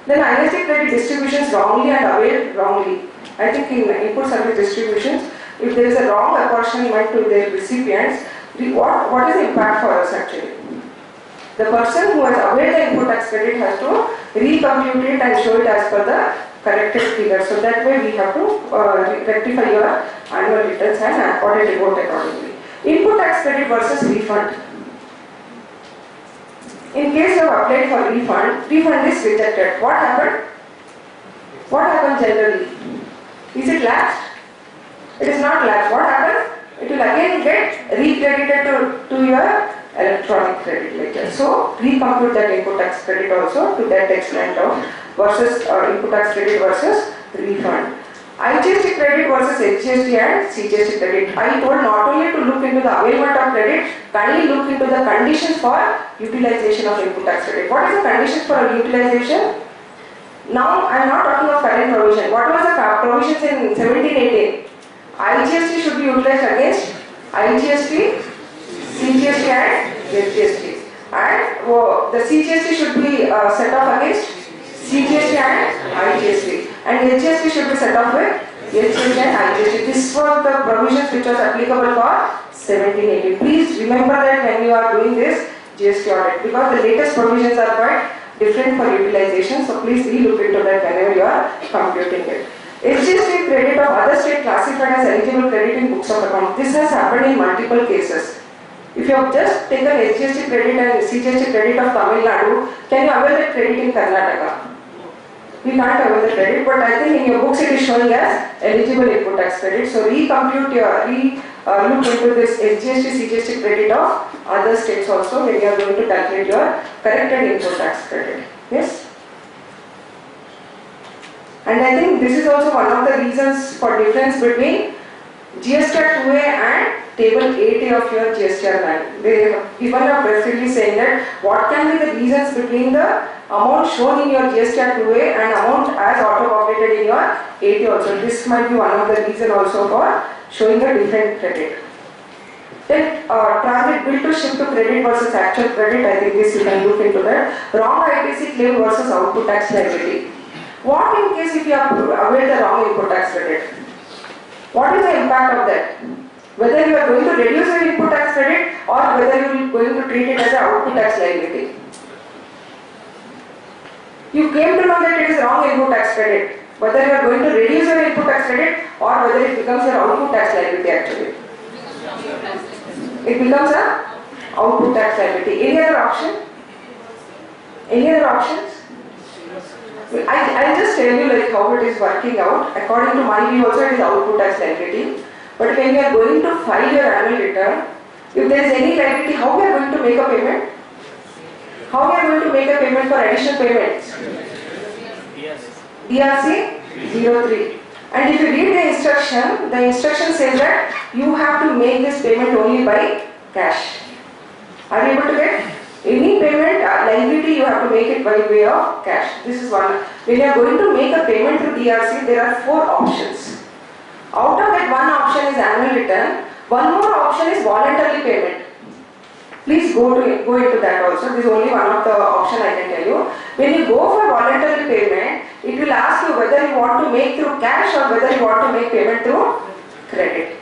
[SPEAKER 2] Then ISD credit distributions wrongly and availed wrongly. I think in input service distributions, if there is a wrong apportionment to their recipients, what is the impact for us actually? The person who has availed the input tax credit has to recompute it and show it as per the corrected figure. So that way we have to rectify your annual returns and audit report accordingly. Input tax credit versus refund. In case you have applied for refund is rejected. What happened? What happens generally? Is it lapsed? It is not lapsed. What happens? It will again get recredited to your electronic credit ledger. So recompute that input tax credit also to that extent of versus input tax credit versus refund. IGST credit versus HGST and CGST credit. I told not only to look into the availment of credit, kindly look into the conditions for utilization of input tax credit. What is the conditions for utilization? Now I am not talking of current provision. What was the provisions in 17-18? IGST should be utilized against IGST, CGST and HGST. And the CGST should be set off against CGST and IGST. And HGST should be set off with HGST and IGST. This was the provisions which was applicable for 17-18. Please remember that when you are doing this GST audit, because the latest provisions are quite different for utilization. So please re-look into that whenever you are computing it. HGST credit of other state classified as eligible credit in books of account. This has happened in multiple cases. If you have just taken HGST credit and CGST credit of Tamil Nadu, can you avail that credit in Karnataka? We can't avail the credit, but I think in your books it is showing as eligible input tax credit. So recompute your, look into this HGST, CGST credit of other states also when you are going to calculate your corrected input tax credit. Yes? And I think this is also one of the reasons for difference between GSTR 2A and table 8A of your GSTR 9. They have given a press release saying that what can be the reasons between the amount shown in your GSTR 2A and amount as auto-populated in your 8A also. This might be one of the reasons also for showing a different credit. Then transit bill to shift to credit versus actual credit. I think this you can look into that. Wrong ITC claim versus output tax liability. What in case if you have availed the wrong input tax credit? What is the impact of that? Whether you are going to reduce your input tax credit or whether you are going to treat it as an output tax liability. You came to know that it is wrong input tax credit. Whether you are going to reduce your input tax credit or whether it becomes your output tax liability actually. It becomes an output tax liability. Any other option? Any other options? I'll just tell you like how it is working out. According to my view also it is output tax liability. But when you are going to file your annual return, if there is any liability, how we are going to make a payment? How we are going to make a payment for additional payments? DRC 03. And if you read the instruction says that you have to make this payment only by cash. Are you able to get? Any payment liability you have to make it by way of cash. This is one. When you are going to make a payment through DRC, there are 4 options. Out of that, one option is annual return. One more option is voluntary payment. Please go into that also. This is only one of the option I can tell you. When you go for voluntary payment, it will ask you whether you want to make through cash or whether you want to make payment through credit.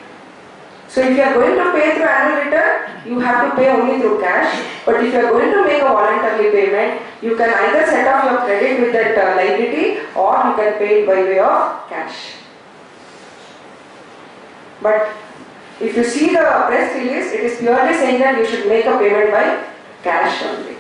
[SPEAKER 2] So if you are going to pay through annual return, you have to pay only through cash. But if you are going to make a voluntary payment, you can either set off your credit with that liability or you can pay it by way of cash. But if you see the press release, it is purely saying that you should make a payment by cash only.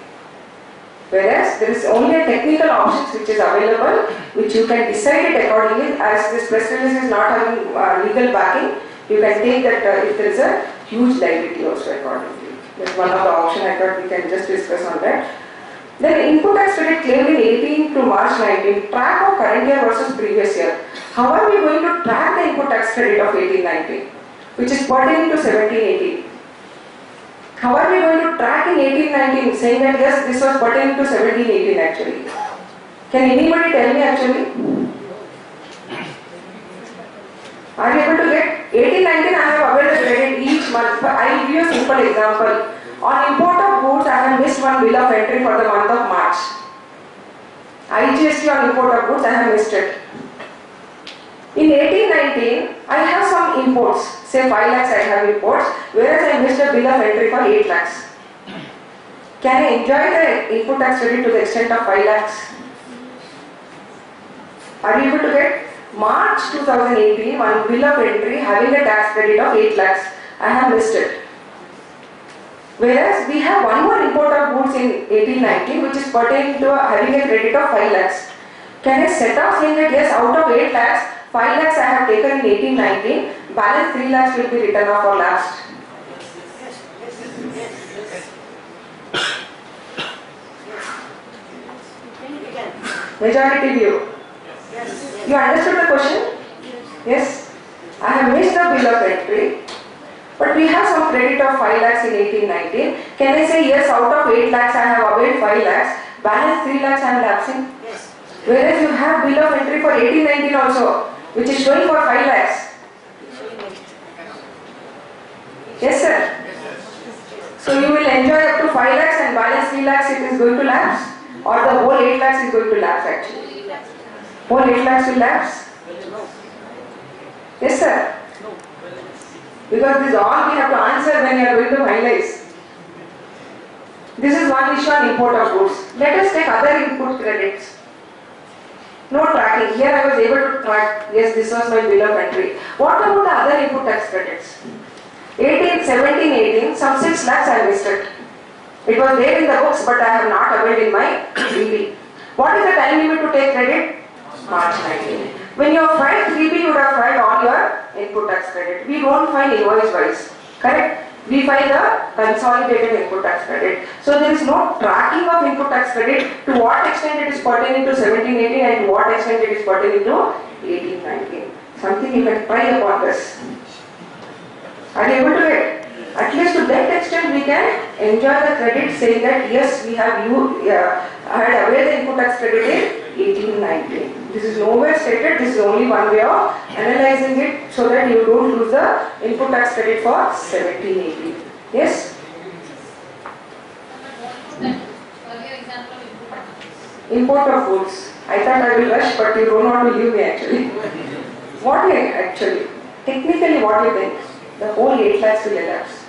[SPEAKER 2] Whereas there is only a technical option which is available, which you can decide it accordingly. As this press release is not having legal backing, you can take that if there is a huge liability also accordingly. That's one of the options I thought we can just discuss on that. Then input tax credit claimed in 18 to March 19, track of current year versus previous year. How are we going to track the input tax credit of 18-19, which is pertaining to 17-18? How are we going to track in 18-19 saying that yes, this was pertaining to 17-18 actually? Can anybody tell me actually? Are you able to get 18-19? I have availed the credit each month. I will give you a simple example. On import of goods, I have missed one bill of entry for the month of March. GST on import of goods, I have missed it. In 18-19, I have some imports. Say 5 lakhs I have imports, whereas I missed a bill of entry for 8 lakhs. Can I enjoy the input tax credit to the extent of 5 lakhs? Are you able to get March 2018, one bill of entry having a tax credit of 8 lakhs? I have missed it. Whereas we have one more import of goods in 18-19 which is pertaining to having a credit of 5 lakhs. Can I set off saying that yes, out of 8 lakhs, 5 lakhs I have taken in 18-19, balance 3 lakhs will be written off or lapsed? Majority view. You understood the question? Yes. I have missed the bill of entry, but we have some credit of 5 lakhs in 18-19. Can I say yes, out of 8 lakhs I have availed 5 lakhs, balance 3 lakhs I am lapsing? Yes. Whereas you have bill of entry for 18-19 also, which is showing for 5 lakhs. Yes, sir. So you will enjoy up to 5 lakhs and balance 3 lakhs it is going to lapse, or the whole 8 lakhs is going to lapse actually. Whole 8 lakhs will lapse? Yes, sir. Because this is all we have to answer when you are going to finalize. This is one issue on import of goods. Let us take other input credits. No tracking. Here I was able to track, yes, this was my bill of entry. What about the other input tax credits? 17-18, some 6 lakhs I missed it. It was there in the books, but I have not availed in my DB. What is the time limit to take credit? March 19. When you have filed 3B, you would have filed all your input tax credit. We don't file invoice wise, correct? We file the consolidated input tax credit. So there is no tracking of input tax credit to what extent it is pertaining to 17-18 and to what extent it is pertaining to 18-19. Something you can try upon this. Are you able to get? At least to that extent we can enjoy the credit saying that yes, we have had availed the input tax credit in 18-19. This is nowhere stated, this is only one way of analyzing it so that you don't lose the input tax credit for 17-18. Yes?
[SPEAKER 4] Earlier example of input tax.
[SPEAKER 2] Import of goods. I thought I will rush, but you don't want to leave me actually. What do you actually? Technically what do you think? The whole 8 lakhs will elapse.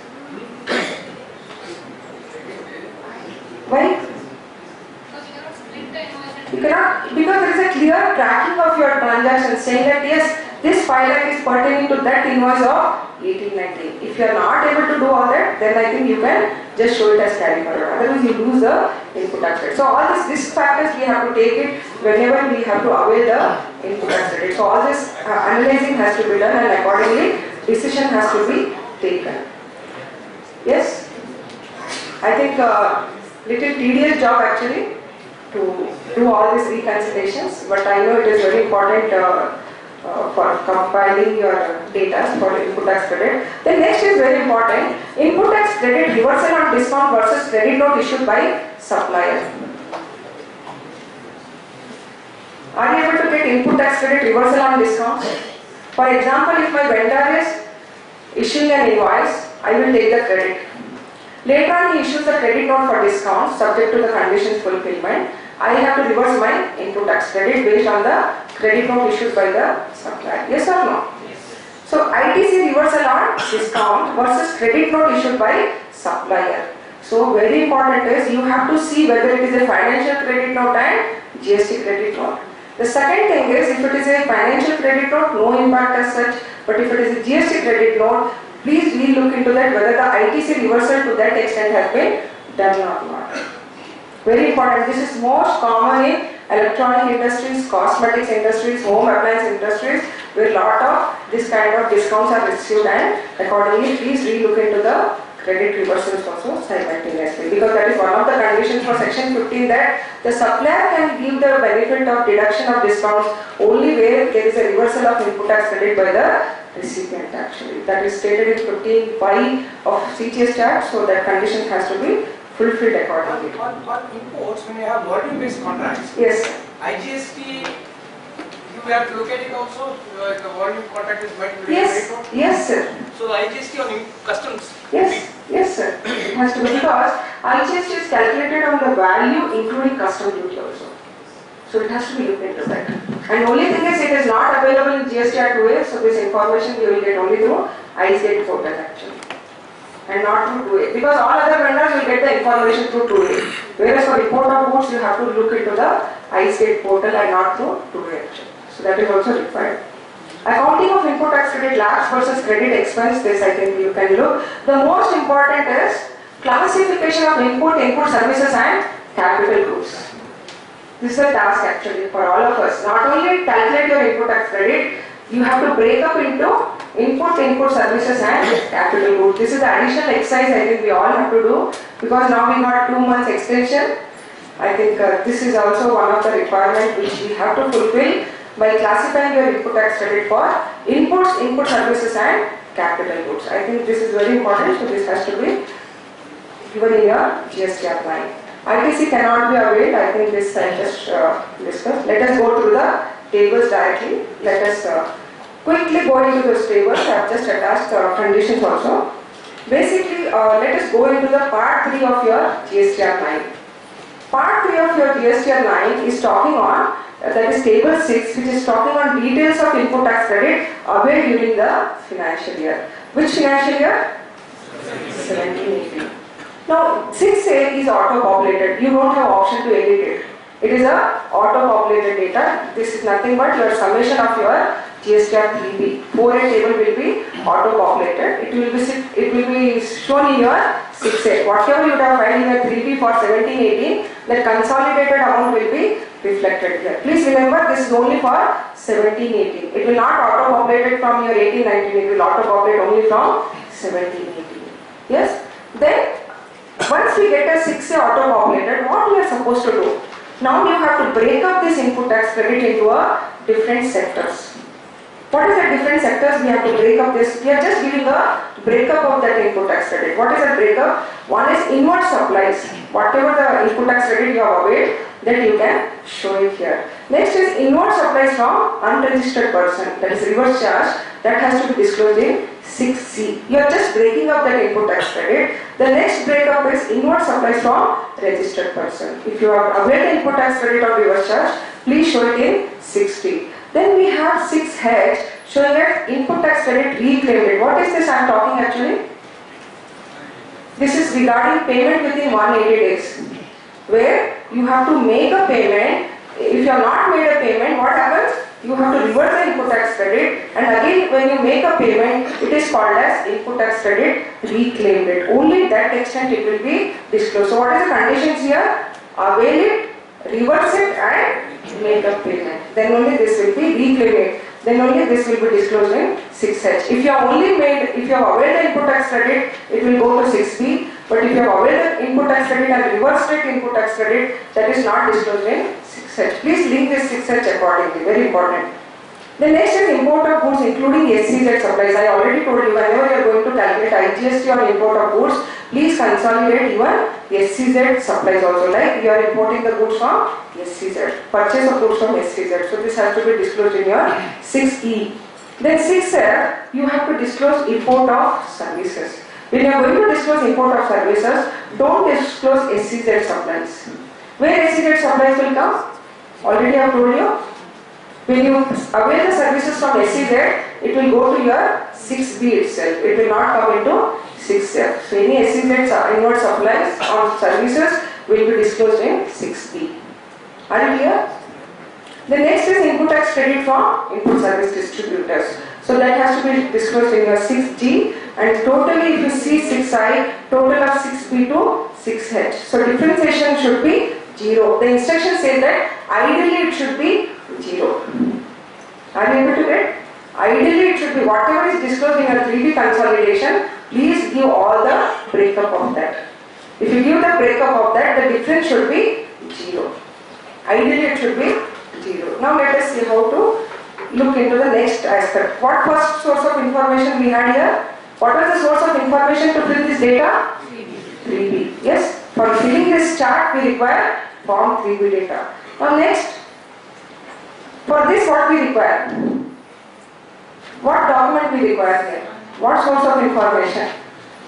[SPEAKER 2] Why?
[SPEAKER 4] Because you cannot split the invoice and
[SPEAKER 2] You cannot, because there is a clear tracking of your transactions saying that yes, this 5 lakh is pertaining to that invoice of 18-19. If you are not able to do all that, then I think you can just show it as carry forward. Otherwise you lose the input tax credit. So all these risk factors we have to take it whenever we have to avail the input tax credit. So all this analyzing has to be done and accordingly decision has to be taken. Yes? I think little tedious job actually to do all these reconciliations, but I know it is very important for compiling your data for input tax credit. Then next is very important, input tax credit reversal on discount versus credit note issued by supplier. Are you able to get input tax credit reversal on discounts? For example, if my vendor is issuing an invoice, I will take the credit. Later on he issues a credit note for discount subject to the conditions fulfillment. I have to reverse my input tax credit based on the credit note issued by the supplier. Yes or no? Yes. So ITC reversal on discount versus credit note issued by supplier. So very important is you have to see whether it is a financial credit note and GST credit note. The second thing is if it is a financial credit note, no impact as such. But if it is a GST credit note, please look into that whether the ITC reversal to that extent has been done or not. Very important. This is most common in electronic industries, cosmetics industries, home appliance industries, where a lot of this kind of discounts are received, and accordingly please relook into the credit reversals also simultaneously, because that is one of the conditions for section 15 that the supplier can give the benefit of deduction of discounts only where there is a reversal of input tax credit by the recipient actually. That is stated in 15(5) of CGST Act, so that condition has to be fulfilled accordingly.
[SPEAKER 5] On imports, when you have volume-based contracts,
[SPEAKER 2] Yes,
[SPEAKER 5] IGST, you have to look at it also, the volume contract is might be
[SPEAKER 2] yes,
[SPEAKER 5] very
[SPEAKER 2] yes sir.
[SPEAKER 5] So IGST on customs.
[SPEAKER 2] Yes, yes sir. It has to be because IGST is calculated on the value including custom duty also. So it has to be looked into that. And only thing is it is not available in GST Act way, so this information you will get only through IGST portal actually. And not through 2A. Because all other vendors will get the information through 2A. Whereas for import of goods you have to look into the IGST portal and not through 2A actually. So that is also required. Accounting of input tax credit lapse versus credit expense, this I think you can look. The most important is classification of input services and capital goods. This is a task actually for all of us. Not only calculate your input tax credit, you have to break up into input services and capital goods. This is the additional exercise I think we all have to do because now we got 2 months extension. I think this is also one of the requirements which we have to fulfill by classifying your input tax credit for input services and capital goods. I think this is very important, so this has to be given in your GST line. ITC cannot be availed, I think this I just discussed. Let us go through the tables directly. Let us quickly go into those tables. I have just attached conditions also. Basically, let us go into the part 3 of your GST line. Part 3 of your GST line is talking on, that is table 6, which is talking on details of input tax credit availed during the financial year. Which financial year? 17-18. Now 6A is auto-populated. You don't have option to edit it. It is a auto-populated data. This is nothing but your summation of your GST 3B. 4A table will be auto-populated. It will be shown in your 6A. Whatever you have filed in your 3B for 17-18, the consolidated amount will be reflected here. Please remember this is only for 17-18. It will not auto-populate from your 18-19. It will auto-populate only from 17-18. Yes? Then once we get a 6A auto-populated, what we are supposed to do? Now you have to break up this input tax credit into a different sectors. What is the different sectors we have to break up this? We are just giving a breakup of that input tax credit. What is that breakup? One is inward supplies. Whatever the input tax credit you have availed, that you can show it here. Next is inward supplies from unregistered person, that is reverse charge, that has to be disclosed in 6C. You are just breaking up that input tax credit. The next breakup is inward supplies from registered person. If you have availed the input tax credit or reverse charge, please show it in 6D. Then we have 6H showing that input tax credit reclaimed. What is this I am talking actually? This is regarding payment within 180 days, where you have to make a payment. If you have not made a payment, what happens? You have to reverse the input tax credit, and again when you make a payment, it is called as input tax credit reclaimed. Only that extent it will be disclosed. So what is the conditions here? Avail it, reverse it and make a payment. Then only this will be reclaimed. Then only this will be disclosed in 6H. If you have availed the input tax credit, it will go to 6B. But if you have availed the input tax credit and reversed it input tax credit, that is not disclosed in 6H. Please link this 6H accordingly. Very important. The next is import of goods including SCZ supplies. I already told you, whenever you are going to calculate IGST on import of goods, please consolidate even SCZ supplies also. Like you are importing the goods from SCZ, purchase of goods from SCZ. So this has to be disclosed in your 6E. Then 6F, you have to disclose import of services. When you are going to disclose import of services, don't disclose SCZ supplies. Where SCZ supplies will come? Already I have told you. When you avail the services from SCZ, it will go to your 6B itself. It will not come into 6F. So any SCZ inward supplies or services will be disclosed in 6B. Are you clear? The next is input tax credit from input service distributors. So that has to be disclosed in your 6G, and totally if you see 6I, total of 6B to 6H. So differentiation should be 0. The instruction says that ideally it should be 0. Are you able to get? Ideally it should be whatever is disclosed in your 3B consolidation, please give all the breakup of that. If you give the breakup of that, the difference should be 0. Ideally it should be 0. Now let us see how to look into the next aspect. What first source of information we had here? What was the source of information to fill this data? 3B. Yes, for filling this chart we require form 3B data. Now next, for this what we require? What document we require here? What source of information?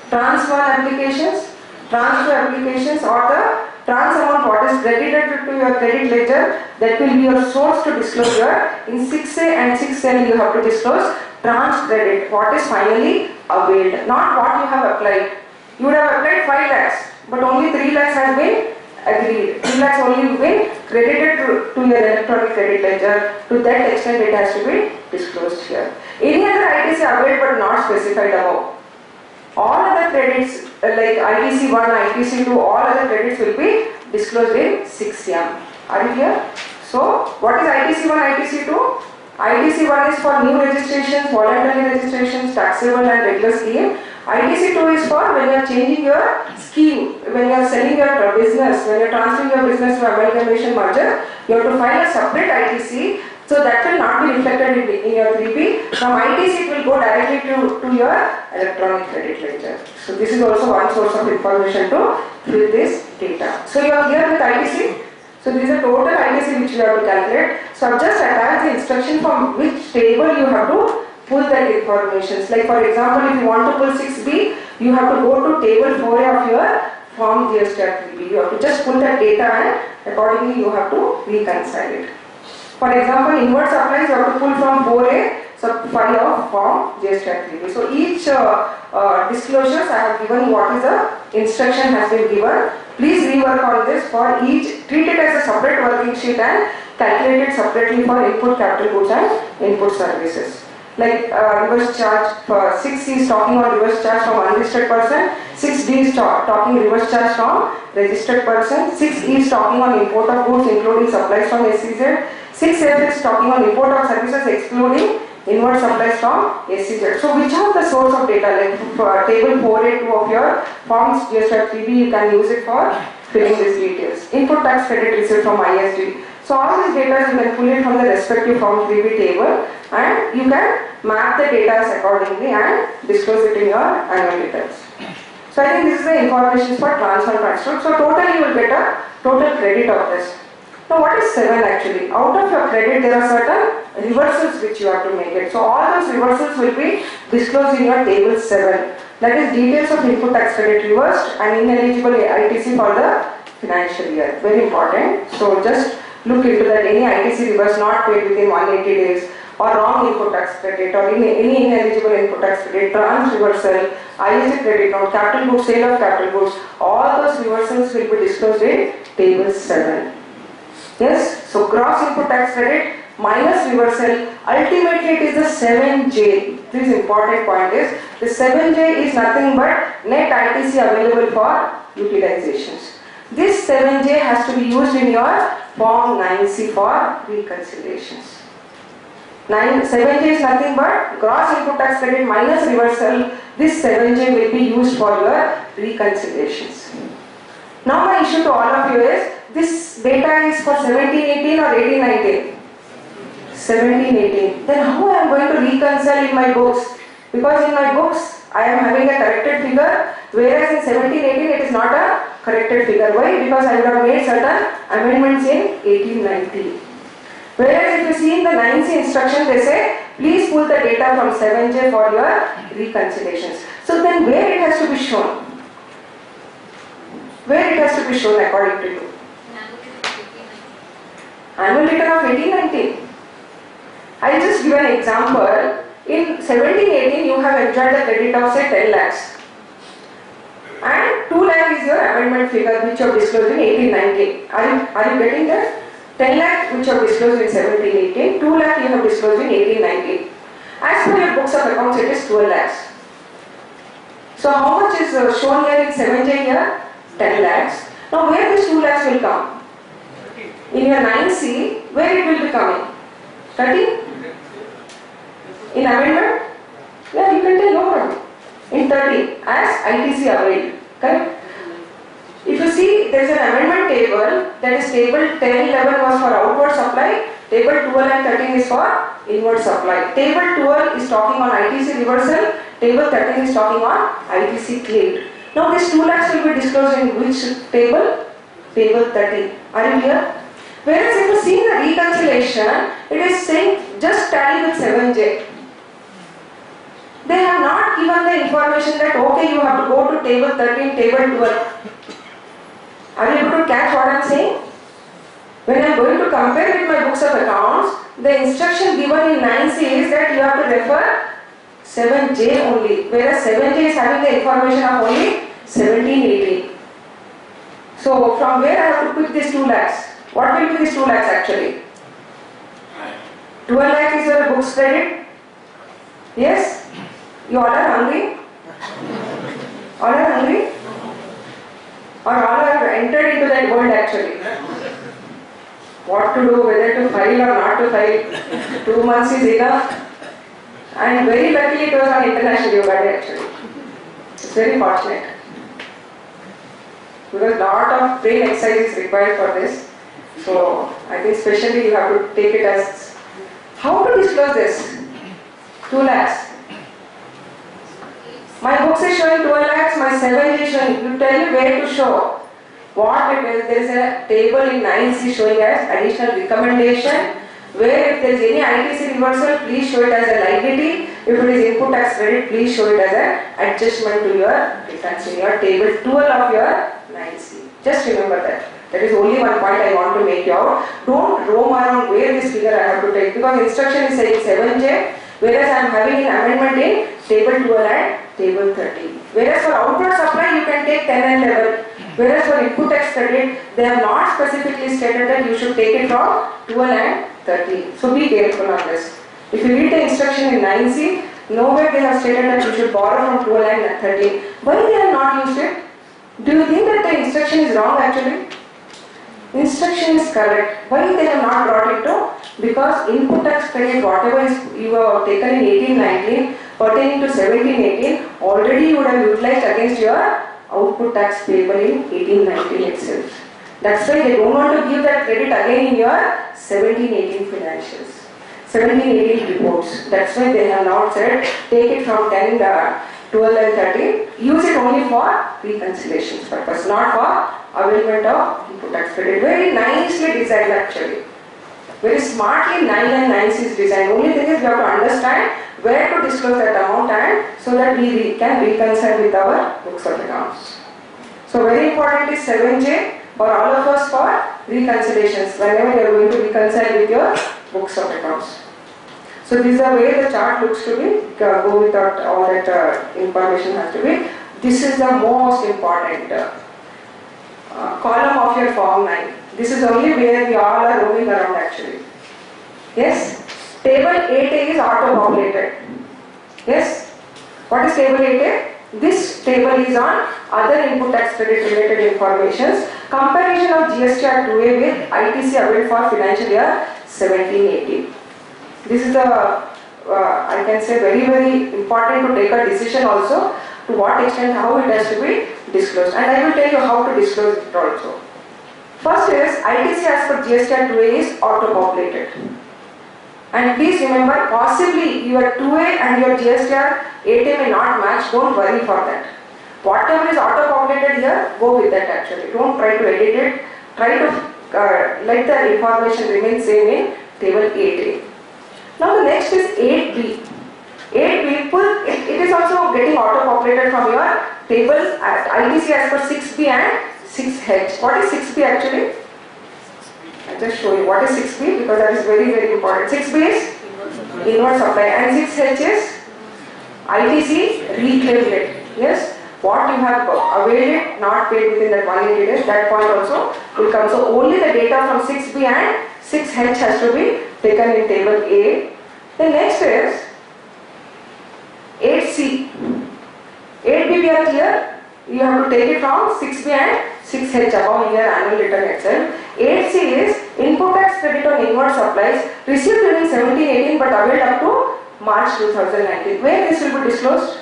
[SPEAKER 2] Trans 1 applications, trans 2 applications, or the trans amount what is credited to your credit ledger, that will be your source to disclose your, in 6A and 6L you have to disclose trans credit, what is finally availed, not what you have applied. You would have applied 5 lakhs, but only 3 lakhs has been agreed. 3 lakhs only been credited to your electronic credit ledger. To that extent it has to be disclosed here. Any other ITC availed but not specified above. All other credits like ITC 1, ITC 2, all other credits will be disclosed in 6M. Are you here? So, what is ITC 1, ITC 2? ITC 1 is for new registrations, voluntary registrations, taxable and regular scheme. ITC 2 is for when you are changing your scheme, when you are selling your business, when you are transferring your business to amalgamation merger, you have to file a separate ITC. So that will not be reflected in your 3B. From ITC it will go directly to your electronic credit ledger. So this is also one source of information to fill this data. So you are here with ITC. So this is a total ITC which you have to calculate. So I have just attached the instruction from which table you have to pull that information. Like for example, if you want to pull 6B, you have to go to table 4A of your form GST 3B. You have to just pull that data and accordingly you have to reconcile it. For example, inward supplies you have to pull from 4A sub file of form GST 3B. So each disclosures I have given what is the instruction has been given. Please rework on this for each, treat it as a separate working sheet and calculate it separately for input capital goods and input services. Like reverse charge for 6C is talking on reverse charge from unregistered person, 6D is talking reverse charge from registered person, 6E is talking on import of goods including supplies from SCZ, 6F is talking on import of services excluding inward supplies from SCZ. So which are the source of data? Like for table 4A2 of your forms GST 3B, you can use it for filling these details. Input tax credit received from ISD. So all these data you can pull it from the respective form 3B table and you can map the data accordingly and disclose it in your annual returns. So I think this is the information for transfer transfer. So totally you will get a total credit of this. Now what is 7 actually? Out of your credit there are certain reversals which you have to make it. So all those reversals will be disclosed in your table 7. That is details of input tax credit reversed and ineligible ITC for the financial year. Very important. So just look into that. Any ITC reverse not paid within 180 days or wrong input tax credit or any ineligible input tax credit, trans reversal, ISD credit note, capital goods, sale of capital goods, all those reversals will be disclosed in table 7. Yes, so gross input tax credit minus reversal, ultimately it is the 7J. This important point is, the 7J is nothing but net ITC available for utilizations. This 7J has to be used in your form 9C for reconciliations. 7J is nothing but gross input tax credit minus reversal. This 7J will be used for your reconciliations. Now my issue to all of you is, this data is for 17-18 or 18-19? 17-18. Then how I am going to reconcile in my books? Because in my books I am having a corrected figure, whereas in 17-18 it is not a corrected figure. Why? Because I would have made certain amendments in 18-19. Whereas if you see in the 9C instruction, they say please pull the data from 7J for your reconciliations. So then where it has to be shown? Where it has to be shown according to you? Annual return of 18-19. I will just give an example. In 17-18 you have enjoyed the credit of say 10 lakhs. And 2 lakh is your amendment figure which you have disclosed in 18-19. Are you getting that? 10 lakh which you have disclosed in 17-18, 2 lakh you have disclosed in 18-19. As per your books of accounts it is 12 lakhs. So how much is shown here in 7J here? 10 lakhs. Now where this 2 lakhs will come? In your 9C, where it will be coming? 30? In amendment? Yeah, you can tell no problem. In 30 as ITC availed. Correct? If you see, there is an amendment table, that is table 10, 11 was for outward supply, table 12 and 13 is for inward supply. Table 12 is talking on ITC reversal, table 13 is talking on ITC claim. Now this 2 lakhs will be disclosed in which table? Table 13. Are you clear? Whereas if you see the reconciliation, it is saying just tally with 7J. They have not given the information that okay, you have to go to table 13, table 12. Are you able to catch what I am saying? When I am going to compare with my books of accounts, the instruction given in 9C is that you have to refer 7J only, whereas 7J is having the information of only 17, 18. So from where I have to pick these 2 lakhs? What will be these 2 lakhs actually? 12 lakhs is your books credit? Yes? You all are hungry? All are hungry? Or all are entered into that world actually? What to do, whether to file or not to file? 2 months is enough. And very luckily it was on International Yoga Day actually. It's very fortunate. Because a lot of brain exercise is required for this. So I think especially you have to take it as, how to disclose this? 2 lakhs. My books is showing 12 lakhs, my 7 is showing, you tell me where to show. What it is, there is a table in 9C showing as additional recommendation, where if there is any ITC reversal, please show it as a liability. If it is input tax credit, please show it as an adjustment to your returns in your table 12 of your 9C. Just remember that. That is only one point I want to make you out. Don't roam around where this figure I have to take, because instruction is saying 7J, whereas I am having an amendment in table 12 and table 13. Whereas for outward supply you can take 10 and 11. Whereas for input tax credit, they have not specifically stated that you should take it from 12 and 13. So be careful on this. If you read the instruction in 9C, nowhere they have stated that you should borrow from 12 and 13. Why they have not used it? Do you think that the instruction is wrong actually? Instruction is correct. Why they have not brought it to? Because input tax credit, whatever is you have taken in 18-19, pertaining to 17-18, already you would have utilized against your output tax payable in 18-19 itself. That's why they don't want to give that credit again in your 17-18 financials, 17-18 reports. That's why they have now said take it from 10, 12 and 13, use it only for reconciliations purpose, not for availment of input tax credit. Very nicely designed actually. Very smartly 9 and 9C is designed. Only thing is we have to understand where to disclose that amount and so that we can reconcile with our books of accounts. So very important is 7J for all of us for reconciliations whenever you are going to reconcile with your books of accounts. So this is the way the chart looks to be, go without all that information has to be. This is the most important column of your form 9. This is only where we all are roaming around actually. Yes? Table 8A is auto-populated. Yes? What is table 8A? This table is on other input tax credit related informations. Comparison of GST at 2A with ITC available for financial year 17-18. This is the, I can say very important to take a decision also to what extent how it has to be disclosed. And I will tell you how to disclose it also. First is ITC as per GST at 2A is auto-populated. And please remember, possibly your 2A and your GST 8A may not match, don't worry for that. Whatever is auto-populated here, go with that actually. Don't try to edit it, try to let the information remain same in table 8A. Now the next is 8B. 8B, it is also getting auto-populated from your tables at ITC as per 6B and 6H. What is 6B actually? I'll just show you what is 6B because that is very important. 6B is inward supply and 6H is ITC reclaimed rate. Yes? What you have availed it, not paid within that 180 days, that point also will come. So only the data from 6B and 6H has to be taken in table A. The next is 8C. 8B we are clear. You have to take it from 6B and 6H above here annual return itself. 8C is input tax credit on inward supplies received during 17-18 but availed up to March 2019. Where this will be disclosed?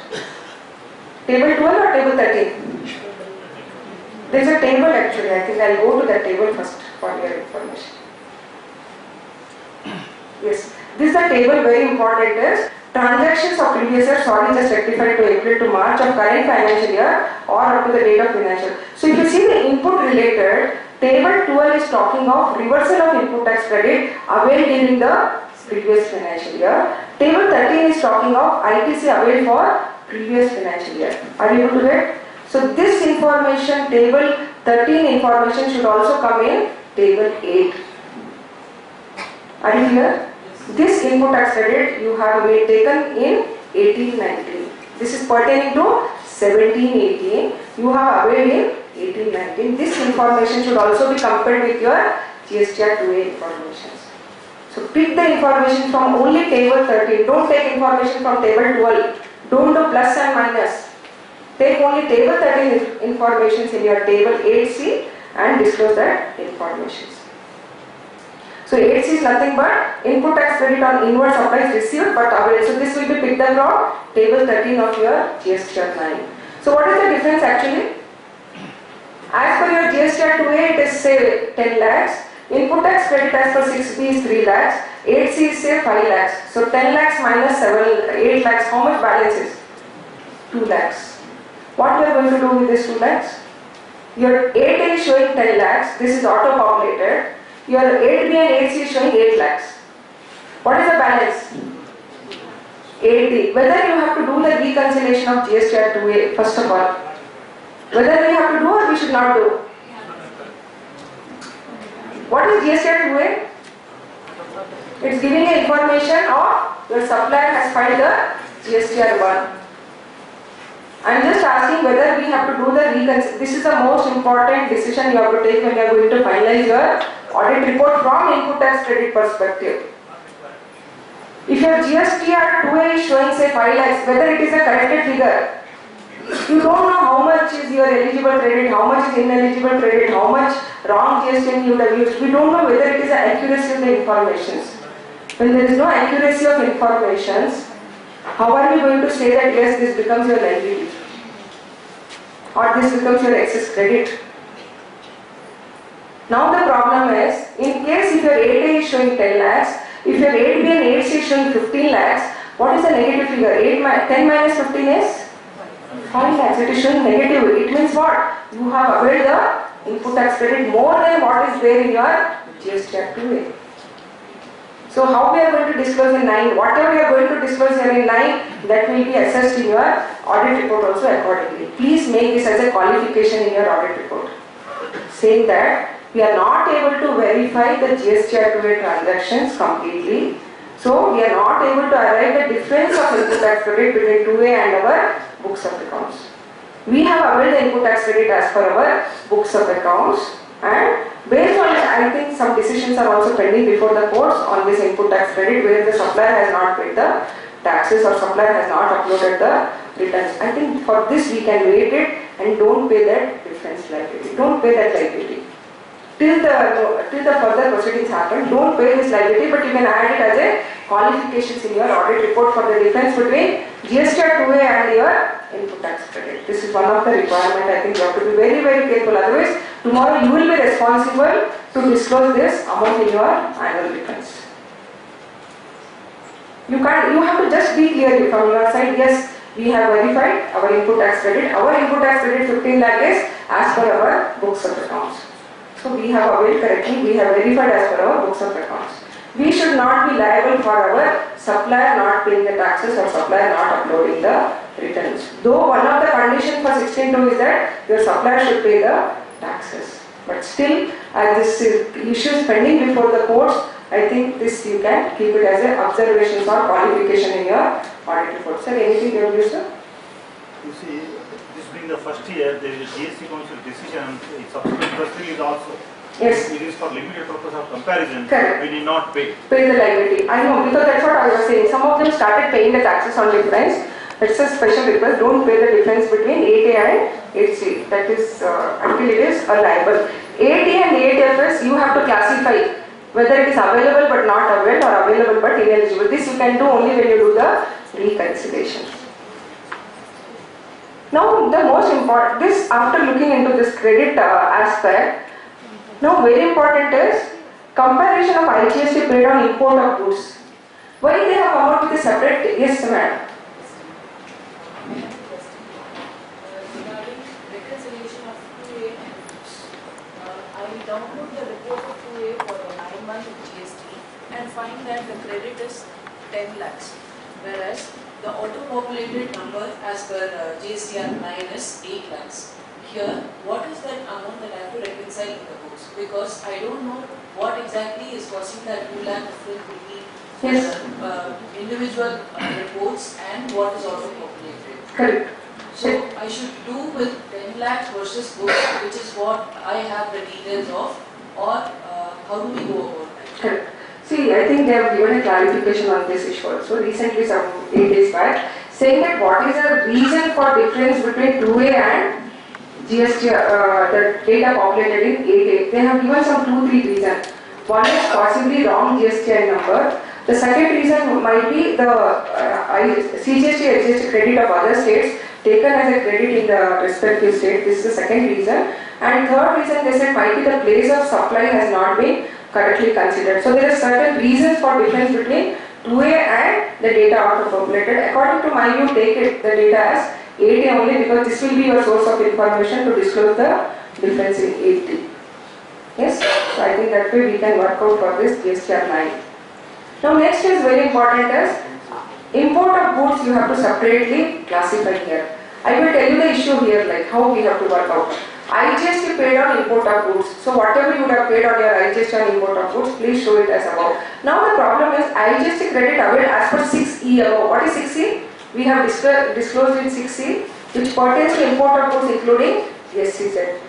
[SPEAKER 2] Table 12 or table 13? There is a table actually. I think I'll go to that table first for your information. Yes, this is the table, very important is transactions of previous year, sorry, just rectified to April to March of current financial year or up to the date of financial. So if you see the input related, table 12 is talking of reversal of input tax credit availed during the previous financial year. Table 13 is talking of ITC availed for previous financial year. Are you able to get? So this information, table 13 information should also come in table 8. Are you clear? This input tax credit you have taken in 18-19. This is pertaining to 17-18. You have availed in 18-19. This information should also be compared with your GST 2A information. So pick the information from only table 13. Don't take information from table 12. Don't do plus and minus. Take only table 13 information in your table 8C and disclose that information. So 8C is nothing but input tax credit on inward supplies received but available. So this will be picked up from table 13 of your GST 9. So what is the difference actually? As per your GST 2A it is say 10 lakhs. Input tax credit as per 6B is 3 lakhs. 8C is say 5 lakhs. So 10 lakhs minus 8 lakhs, how much balance is? 2 lakhs. What we are going to do with this 2 lakhs? Your 8A is showing 10 lakhs. This is auto populated. Your 8B and 8C is showing 8 lakhs. What is the balance? 8D. Whether you have to do the reconciliation of GST 2A first of all. Whether we have to do or we should not do. What is GST 2A? It's giving you information of your supplier has filed the GSTR 1. I am just asking whether we have to do the reconciliation. This is the most important decision you have to take when you are going to finalize your audit report from input tax credit perspective. If your GSTR 2A is showing say 5 lakhs, whether it is a corrected figure, you don't know how much is your eligible credit, how much is ineligible credit, how much wrong GST you have used. We don't know whether it is an accuracy of the information. When there is no accuracy of information, how are you going to say that yes, this becomes your liability or this becomes your excess credit? Now the problem is, in case if your 8A is showing 10 lakhs, if your 8B and 8C is showing 15 lakhs, what is the negative figure? 10 minus 15 is 5 lakhs. It is showing negative. It means what? You have availed the input tax credit more than what is there in your GST 2A. So how we are going to disclose in 9? Whatever we are going to disclose here in 9, that will be assessed in your audit report also accordingly. Please make this as a qualification in your audit report, saying that we are not able to verify the GST 2A transactions completely. So we are not able to arrive the difference of input tax credit between 2A and our books of accounts. We have availed the input tax credit as per our books of accounts, and based on it, I think some decisions are also pending before the courts on this input tax credit where the supplier has not paid the taxes or supplier has not uploaded the returns. I think for this we can wait it and don't pay that difference liability. Don't pay that liability. Till the further proceedings happen, don't pay this liability, but you can add it as a qualifications in your audit report for the difference between GST 2A and your input tax credit. This is one of the requirements. I think you have to be very, very careful. Otherwise, tomorrow you will be responsible to disclose this amount in your annual returns. You have to just be clear from your side. Yes, we have verified our input tax credit. Our input tax credit 15 lakh is as per our books of accounts. So we have availed correctly. We have verified as per our books of accounts. We should not be liable for our supplier not paying the taxes or supplier not uploading the returns. Though one of the conditions for 16.2 is that your supplier should pay the taxes. But still, as this issue is pending before the courts, I think this you can keep it as an observation or qualification in your audit report. Sir, anything you want to sir?
[SPEAKER 3] You see, this being the first year, there is a GST Council decision and its subsequent press release also.
[SPEAKER 2] Yes.
[SPEAKER 3] It is for limited purpose of comparison.
[SPEAKER 2] Correct.
[SPEAKER 3] We did not pay.
[SPEAKER 2] Pay the liability. I know, because that's what I was saying. Some of them started paying the taxes on difference. That's a special request. Don't pay the difference between 8A and 8C. That is until it is a liable. 8A and 8FS you have to classify whether it is available but not availed or available but ineligible. This you can do only when you do the reconciliation. Now the most important, this after looking into this credit aspect, now very important is comparison of IGST paid on import of goods. Why they have come out with a separate, yes madam?
[SPEAKER 6] Regarding reconciliation of 2A, I download the report of 2A for the 9 months of GST and find that the credit is 10 lakhs, whereas the auto-populated number as per GSTR 9 is 8 lakhs. Here, what is that amount that I have to reconcile in the books? Because I don't know what exactly is causing that 2 lakh difference between
[SPEAKER 2] Yes.
[SPEAKER 6] individual reports and what is auto-populated.
[SPEAKER 2] Correct.
[SPEAKER 6] So I should do with 10 lakhs versus books, which is what I have the details of, or how do we go about that?
[SPEAKER 2] Correct. See, I think they have given a clarification on this issue also recently, some 8 days back, saying that what is the reason for difference between 2A and GST, the data populated in 8A. They have given some 2-3 reasons. One is possibly wrong GSTI number. The second reason might be the CGST HGST credit of other states taken as a credit in the respective state. This is the second reason. And third reason they said might be the place of supply has not been correctly considered. So there are certain reasons for difference between 2A and the data auto-populated. According to my view, take the data as 8A only because this will be your source of information to disclose the difference in 8D. Yes, so I think that way we can work out for this GSTR 9. Now next is very important is import of goods you have to separately classify here. I will tell you the issue here like how we have to work out. IGST paid on import of goods. So whatever you would have paid on your IGST on import of goods, please show it as above. Now the problem is IGST credit availed as per 6E above. What is 6E? We have disclosed in 6E which pertains to import of goods including GST.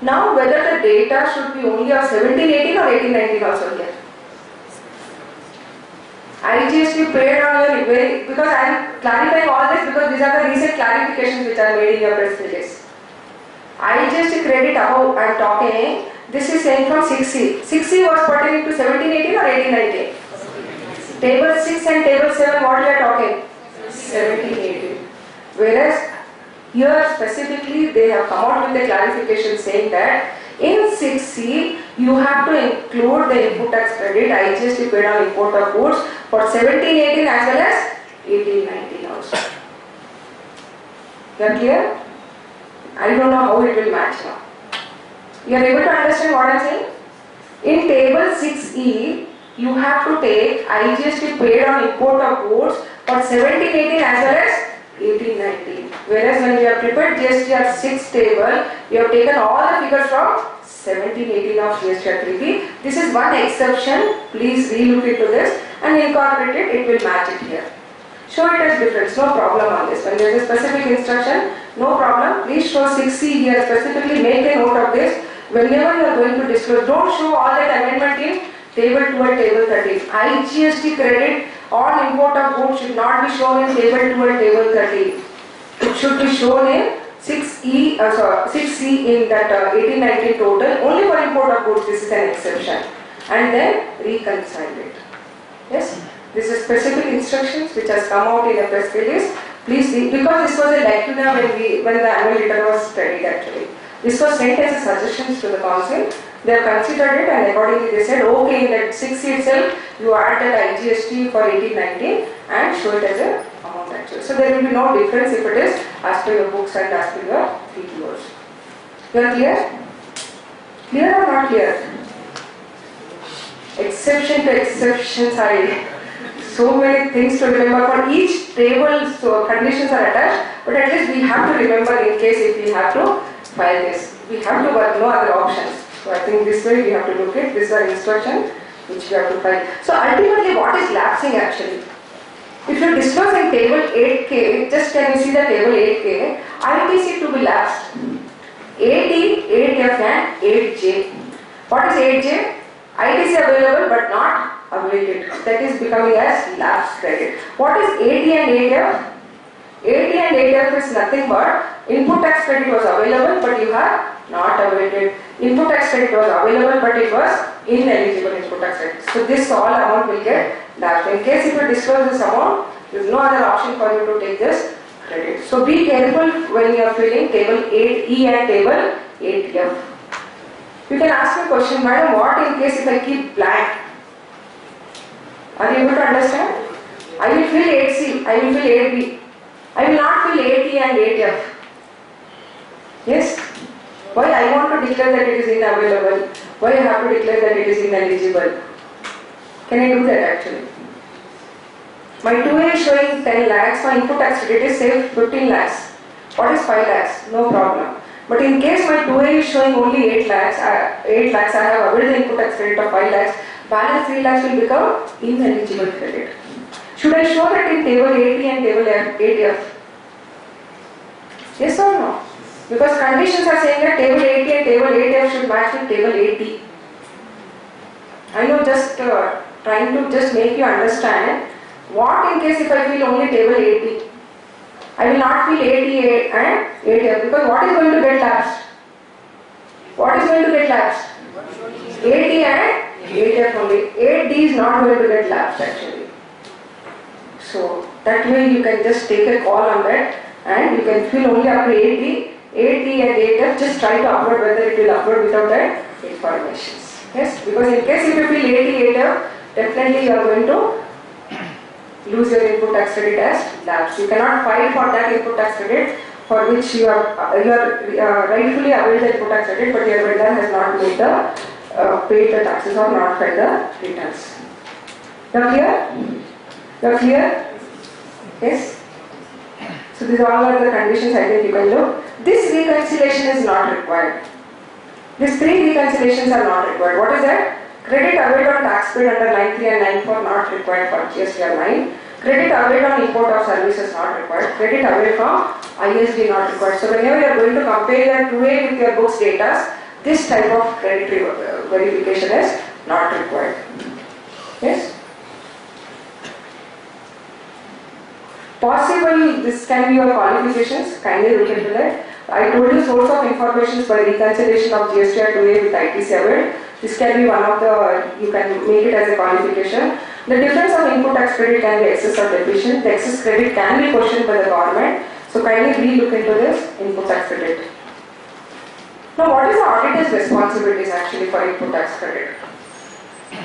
[SPEAKER 2] Now whether the data should be only of 17-18 or 18-19 also here. IGST paid on your very, because I am clarifying all this because these are the recent clarifications which are made in your press release. IGST credit above I am talking, this is saying from 6C. 6C was pertaining to 17-18 or 18-19? Table 6 and table 7 what we are talking? 17-18. Whereas here specifically they have come out with a clarification saying that in 6C you have to include the input tax credit IGST paid on import of goods for 17-18 as well as 18-19 also. You are clear? I don't know how it will match now. You are able to understand what I am saying? In table 6E you have to take IGST paid on import of goods for 17-18 as well as 18-19. Whereas when we have prepared GSTR 6 table, we have taken all the figures from 17-18 of GSTR 3B. This is one exception. Please re-look into this and incorporate it. It will match it here. Show it as difference. No problem on this. When there is a specific instruction, no problem. Please show 6C here. Specifically make a note of this. Whenever you are going to disclose, don't show all that amendment in table 2 and table 13. IGST credit on import of goods should not be shown in table 2 and table 13. It should be shown in 6C in that 18-19 total. Only for import of goods this is an exception. And then reconcile it. Yes? This is specific instructions which has come out in a press release. Please see, because this was a lacuna when the annual return was studied actually. This was sent as a suggestions to the council. They have considered it and accordingly they said okay in that 6C itself you add that IGST for 18-19 and show it as a amount actually. So there will be no difference if it is as per your books and as per your PTOs. You are clear? Clear or not clear? Exception to exceptions are so many things to remember. For each table so conditions are attached, but at least we have to remember in case if we have to file this. We have to work, no other options. So I think this way we have to look at. This is our instruction which we have to file. So ultimately what is lapsing actually? If you disclose in table 8K, just can you see the table 8K, ITC to be lapsed. 8E, 8F and 8J. What is 8J? ITC available but not awaited. That is becoming as lapsed credit. What is 8E and 8F? 8E and 8F is nothing but input tax credit was available but you have not awaited. Input tax credit was available but it was ineligible input tax credit. So this all amount will get lapsed. In case if you disclose this amount, there is no other option for you to take this credit. So be careful when you are filling table 8E and table 8F. You can ask me a question, madam, what in case if I keep blank? Are you able to understand? I will fill 8C, I will fill 8B. I will not fill 8E and 8F. Yes? Why I want to declare that it is unavailable? Why I have to declare that it is ineligible? Can I do that actually? My 2A is showing 10 lakhs, my input tax credit is say 15 lakhs. What is 5 lakhs? No problem. But in case my 2A is showing only 8 lakhs, I have availed the input tax credit of 5 lakhs, balance 3 lakhs will become ineligible credit. Should I show that in table 8E and table 8F? Yes or no? Because conditions are saying that table 8E and table 8F should match with table 8D. I know just trying to just make you understand what in case if I fill only table 8D. I will not fill 8E and 8F because what is going to get lapsed? What is going to get lapsed? 8E and 8F only. 8D is not going to get lapsed actually. So that way you can just take a call on that and you can fill only up to 8D. 8E and 8F, just try to upload whether it will upload without that information. Yes, because in case if you fill 8E, 8F, definitely you are going to lose your input tax credit as lapse. You cannot file for that input tax credit for which you are rightfully availed the input tax credit, but your vendor has not made the paid the taxes or not filed the returns. You are clear? You are clear? Yes. So these all are the conditions I think you can look. This reconciliation is not required. These 3 reconciliations are not required. What is that? Credit availed on tax paid under 9.3 and 9.4 not required for GST or 9. Credit availed on import of services not required. Credit availed from ISD not required. So whenever you are going to compare your 2A with your books data, this type of credit verification is not required. Yes? Possible, this can be your qualifications, kindly look into that. I told you source of information by reconciliation of GST or 2A with ITC availed. This can be one of the, you can make it as a qualification. The difference of input tax credit can be excess or deficient. The excess credit can be questioned by the government. So kindly re-look into this input tax credit. Now what is the auditor's responsibilities actually for input tax credit?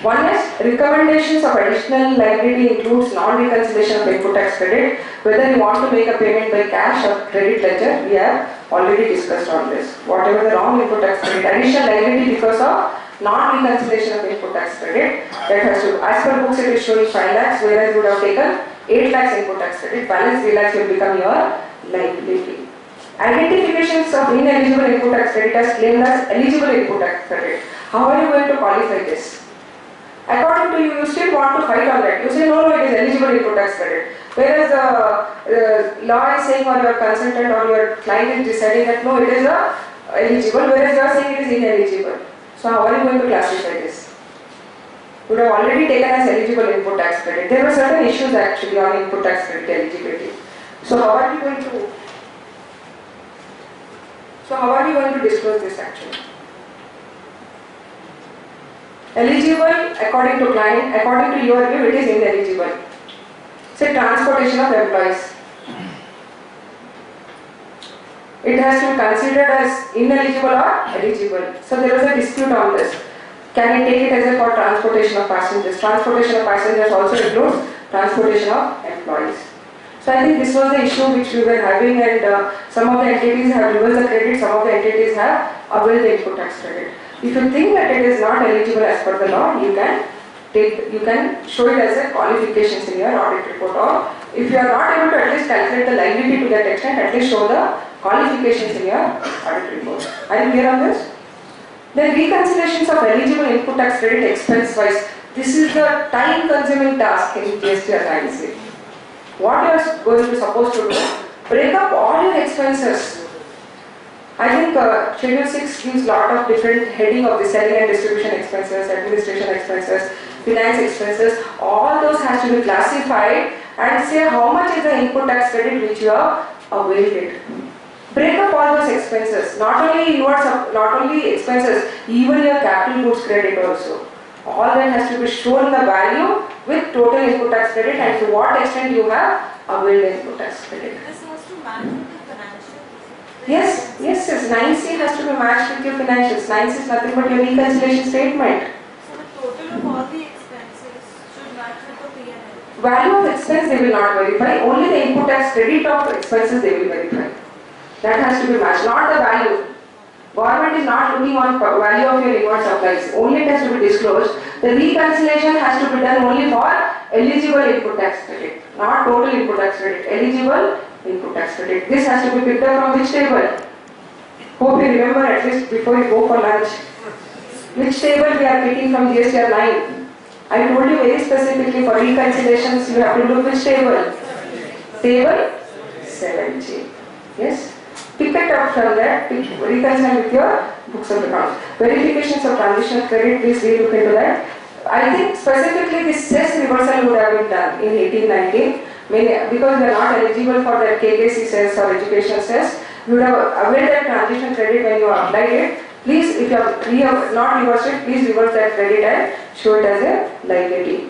[SPEAKER 2] One is recommendations of additional liability includes non-reconciliation of input tax credit. Whether you want to make a payment by cash or credit ledger, we have already discussed on this. Whatever the wrong input tax credit, additional liability because of non-reconciliation of input tax credit, that has to, as per books it is showing 5 lakhs, whereas you would have taken 8 lakhs input tax credit, balance 3 lakhs will become your liability. Identifications of ineligible input tax credit as claimed as eligible input tax credit. How are you going to qualify this? According to you, you still want to fight on that. You say no, it is eligible input tax credit. Whereas the law is saying or your consultant or your client is deciding that no, it is eligible, whereas you are saying it is ineligible. So how are you going to classify this? You would have already taken as eligible input tax credit. There were certain issues actually on input tax credit eligibility. So how are you going to disclose this actually? Eligible according to client, according to your view it is ineligible. Say transportation of employees. It has to be considered as ineligible or eligible. So there was a dispute on this. Can we take it as a for transportation of passengers? Transportation of passengers also includes transportation of employees. So I think this was the issue which we were having, and some of the entities have reversed the credit, some of the entities have availed the input tax credit. If you think that it is not eligible as per the law, you can show it as a qualifications in your audit report, or if you are not able to at least calculate the liability to that extent, at least show the qualifications in your audit report. Are you clear on this? Then reconciliations of eligible input tax credit expense wise. This is the time consuming task in GST or ITC. What you are going to supposed to do, break up all your expenses. I think Schedule 6 gives lot of different heading of the selling and distribution expenses, administration expenses, finance expenses. All those has to be classified and say how much is the input tax credit which you have availed it. Break up all those expenses. Not only expenses, even your capital goods credit also. All that has to be shown the value with total input tax credit and to what extent you have availed the input tax credit.
[SPEAKER 6] This has to match with the financial?
[SPEAKER 2] Yes, 9C has to be matched with your financials. 9C is nothing but your reconciliation statement.
[SPEAKER 6] So the total of all the expenses should match with the P&L.
[SPEAKER 2] Value of expense they will not verify, only the input tax credit of expenses they will verify. That has to be matched, not the value. Government is not looking on value of your inward supplies, only it has to be disclosed. The reconciliation has to be done only for eligible input tax credit, not total input tax credit, eligible input tax credit. This has to be picked up from which table? Hope you remember at least before you go for lunch. Which table we are picking from GST 9? I told you very specifically for reconciliations you have to look which table? Table 7G. Yes? Pick it up from there, reconcile with your books of accounts. Verifications of transitional credit, please relook into that. I think specifically this cess reversal would have been done in 1819. Because we are not eligible for that KKC cess or education cess, you would have availed that transition credit when you applied it. Please, if you have not reversed it, please reverse that credit and show it as a liability.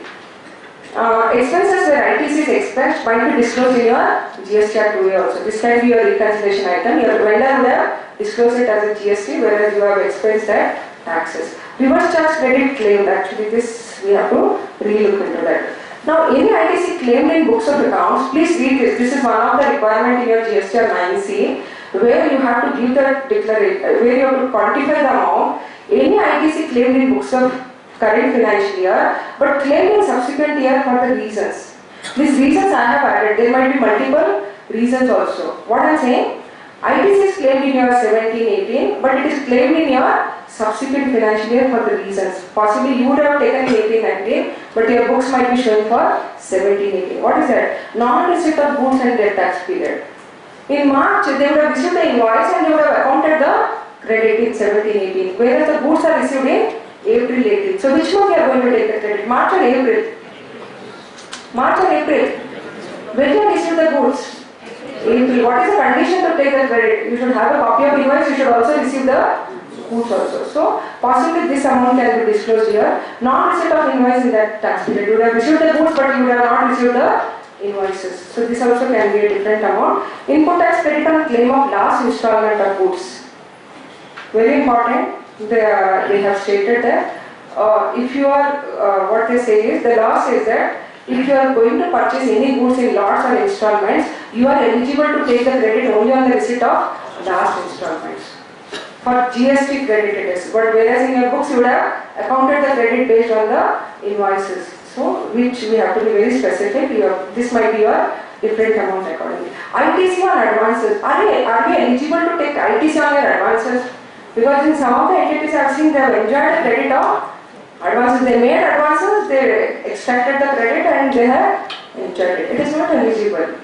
[SPEAKER 2] Expenses where ITC is expensed might be disclosed in your GST 2A also. This can be your reconciliation item. Your vendor would have disclosed it as a GST, whereas you have expensed that taxes. Reverse charge credit claimed, actually this we have to re-look into that. Now any ITC claimed in books of accounts, please read this. This is one of the requirement in your GST 9C, where you have to give the declaration, where you have to quantify the amount. Any ITC claimed in books of current financial year, but claimed in subsequent year for the reasons. These reasons I have added. There might be multiple reasons also. What I am saying, ITC is claimed in your 17-18, but it is claimed in your subsequent financial year for the reasons. Possibly you would have taken in 18-19, but your books might be showing for 17-18. What is that? Non-receipt of goods and their tax period. In March, they would have received the invoice and they would have accounted the credit in 17-18, whereas the goods are received in April 18. So which month you are going to take the credit? March or April? March or April? When you receive the goods? April. What is the condition to take the credit? You should have a copy of invoice, you should also receive the goods also. So possibly this amount can be disclosed here. Non-receipt of invoice in that tax period. You would have received the goods but you would have not received the invoices. So this also can be a different amount. Input tax credit on claim of last installment of goods. Very important. They have stated that if you are, what they say is, the law says that if you are going to purchase any goods in lots or installments, you are eligible to take the credit only on the receipt of last installments. For GST credit it is, but whereas in your books you would have accounted the credit based on the invoices. So which we have to be very specific. This might be your different amount accordingly. ITC on advances. Are we eligible to take ITC on your advances? Because in some of the entities I have seen they have enjoyed the credit of advances. They made advances, they extracted the credit and they have enjoyed it. It is not eligible.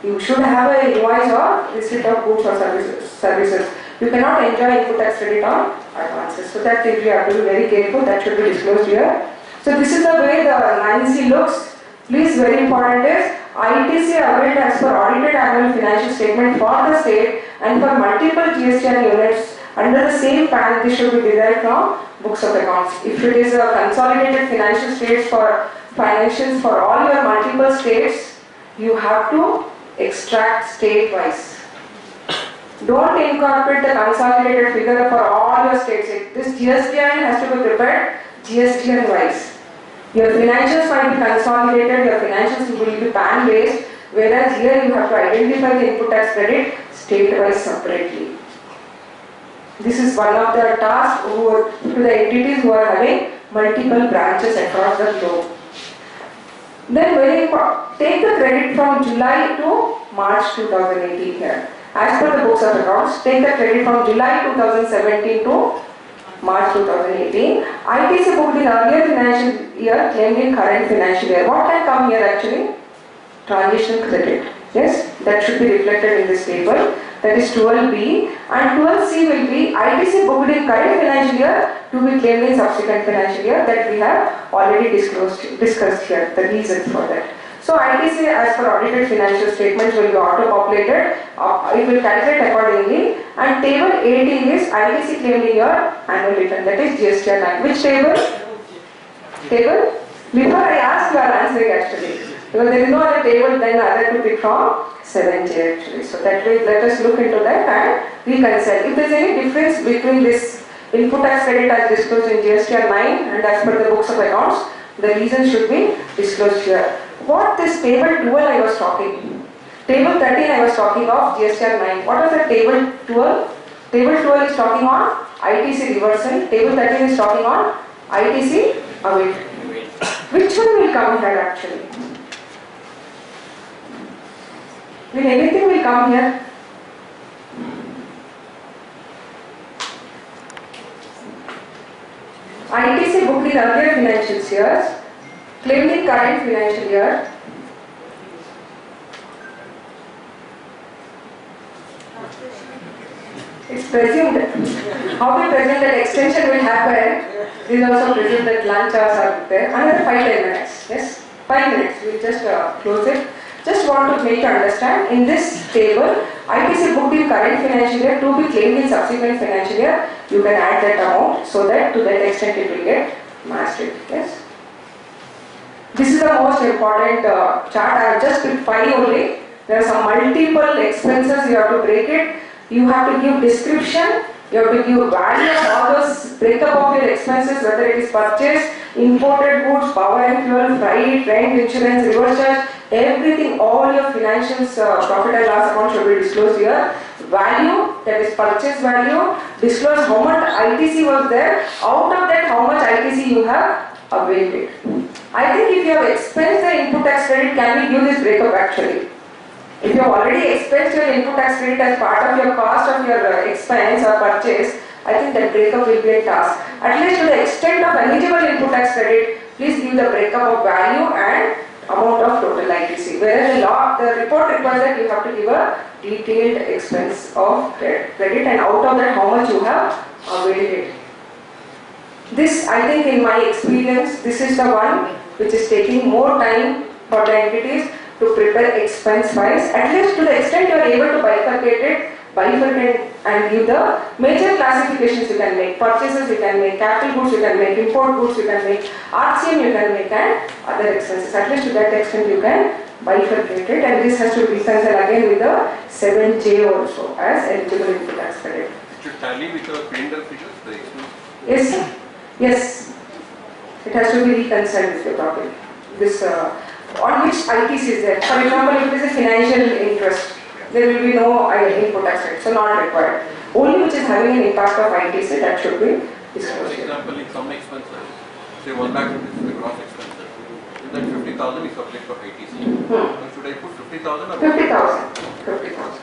[SPEAKER 2] You should have an invoice or receipt of goods or services. You cannot enjoy input tax credit on advances. So that if you have to be very careful, that should be disclosed here. So this is the way the 9C looks. Please, very important is ITC availed as per audited annual financial statement for the state and for multiple GST units under the same PAN. This should be derived from books of accounts. If it is a consolidated financial states for financials for all your multiple states, you have to extract state-wise. Don't incorporate the consolidated figure for all your states. This GSTN has to be prepared GSTN wise. Your financials might be consolidated, your financials will be PAN based, whereas here you have to identify the input tax credit state-wise separately. This is one of the tasks to the entities who are having multiple branches across the globe. Then take the credit from July to March 2018 here. As per the books of accounts, take the credit from July 2017 to March 2018. ITC booked in earlier financial year claimed in current financial year. What can come here actually? Transitional credit. Yes, that should be reflected in this table. That is 12B, and 12C will be ITC booked in current financial year to be claimed in subsequent financial year, that we have already discussed here, the reasons for that. So ITC as per audited financial statements will be auto-populated, it will calculate accordingly, and table 18 is ITC claimed in your annual return, that is GST 9. Which table? Table? Before I ask, you are answering actually. Because there is no other table then other to pick from 7J actually. So that way let us look into that and reconcile. If there is any difference between this input tax credit as disclosed in GST 9 and as per the books of accounts, the reason should be disclosed here. What this table 12 I was talking, table 13 I was talking of GST 9. What was the table 12? Table 12 is talking on ITC reversal, table 13 is talking on ITC await. Which one will come here actually? Will anything will come here? ITC booked in earlier financial years, claimed in current financial year. It's presumed. How we present that extension will happen? This is also presumed that lunch hours are there. Another 5-10 minutes. Yes, 5 minutes. We'll just close it. Just want to make you understand. In this table, ITC booked in current financial year to be claimed in subsequent financial year. You can add that amount so that to that extent it will get mastered. Yes. This is the most important chart. I have just picked 5 only. There are some multiple expenses. You have to break it. You have to give description, you have to give value of all those breakup of your expenses, whether it is purchase, imported goods, power and fuel, freight, rent, insurance, reverse charge, everything, all your financials, profit and loss account should be disclosed here. Value, that is purchase value, disclose how much ITC was there, out of that how much ITC you have availed. I think if you have expensed the input tax credit, can we give this breakup actually? If you have already expensed your input tax credit as part of your cost of your expense or purchase, I think that breakup will be a task. At least to the extent of eligible input tax credit, please give the breakup of value and amount of total ITC. Whereas the report requires that you have to give a detailed expense of credit and out of that how much you have availed. This, I think in my experience, this is the one which is taking more time for the entities to prepare expense files. At least to the extent you are able to bifurcate and give the major classifications you can make. Purchases you can make, capital goods you can make, import goods you can make, RCM you can make and other expenses. At least to that extent you can bifurcate it, and this has to be reconciled again with the 7J also as eligible input tax credit.
[SPEAKER 7] It should tally with the P&L figures, the expense?
[SPEAKER 2] Yes, yes. It has to be reconciled with the topic. This on which ITC is there. For example, if it is a financial interest, there will be no input tax rate, so not required. Only which is having an impact of ITC, that should be disclosed.
[SPEAKER 7] For example, in some expenses, say 1 lakh rupees is the gross expenses, in that 50,000 is subject of ITC. So should I put 50,000 or
[SPEAKER 2] 50,000. 50,000.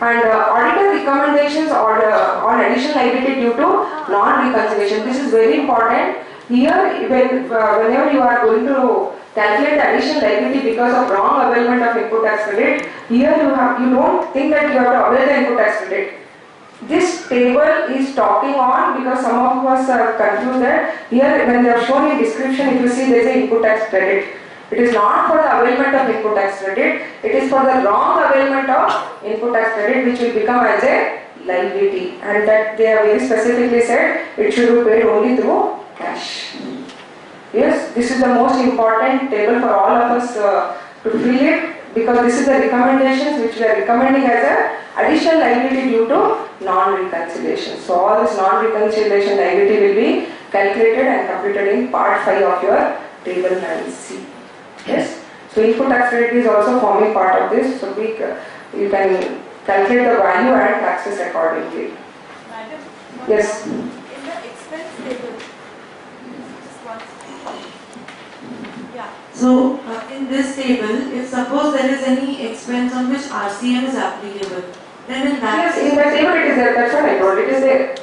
[SPEAKER 2] And auditor recommendations on additional liability due to non-reconciliation. This is very important. Here, whenever you are going to calculate additional liability because of wrong availment of input tax credit, here you don't think that you have to avail the input tax credit. This table is talking on, because some of us are confused that here when they are shown in description, if you see there is an input tax credit. It is not for the availment of input tax credit, it is for the wrong availment of input tax credit, which will become as a liability, and that they have very specifically said it should be paid only through cash. Yes, this is the most important table for all of us to fill it, because this is the recommendations which we are recommending as a additional liability due to non-reconciliation. So all this non-reconciliation liability will be calculated and completed in part 5 of your table 9C. Yes, so input tax credit is also forming part of this, so you can calculate the value and taxes accordingly.
[SPEAKER 6] Madam,
[SPEAKER 2] Yes.
[SPEAKER 6] in the expense table, just one second. Yeah.
[SPEAKER 8] So, in this table, if suppose there is any expense on which RCM is applicable, then in that
[SPEAKER 2] Yes, in that table it is there, that's what I told, it is there.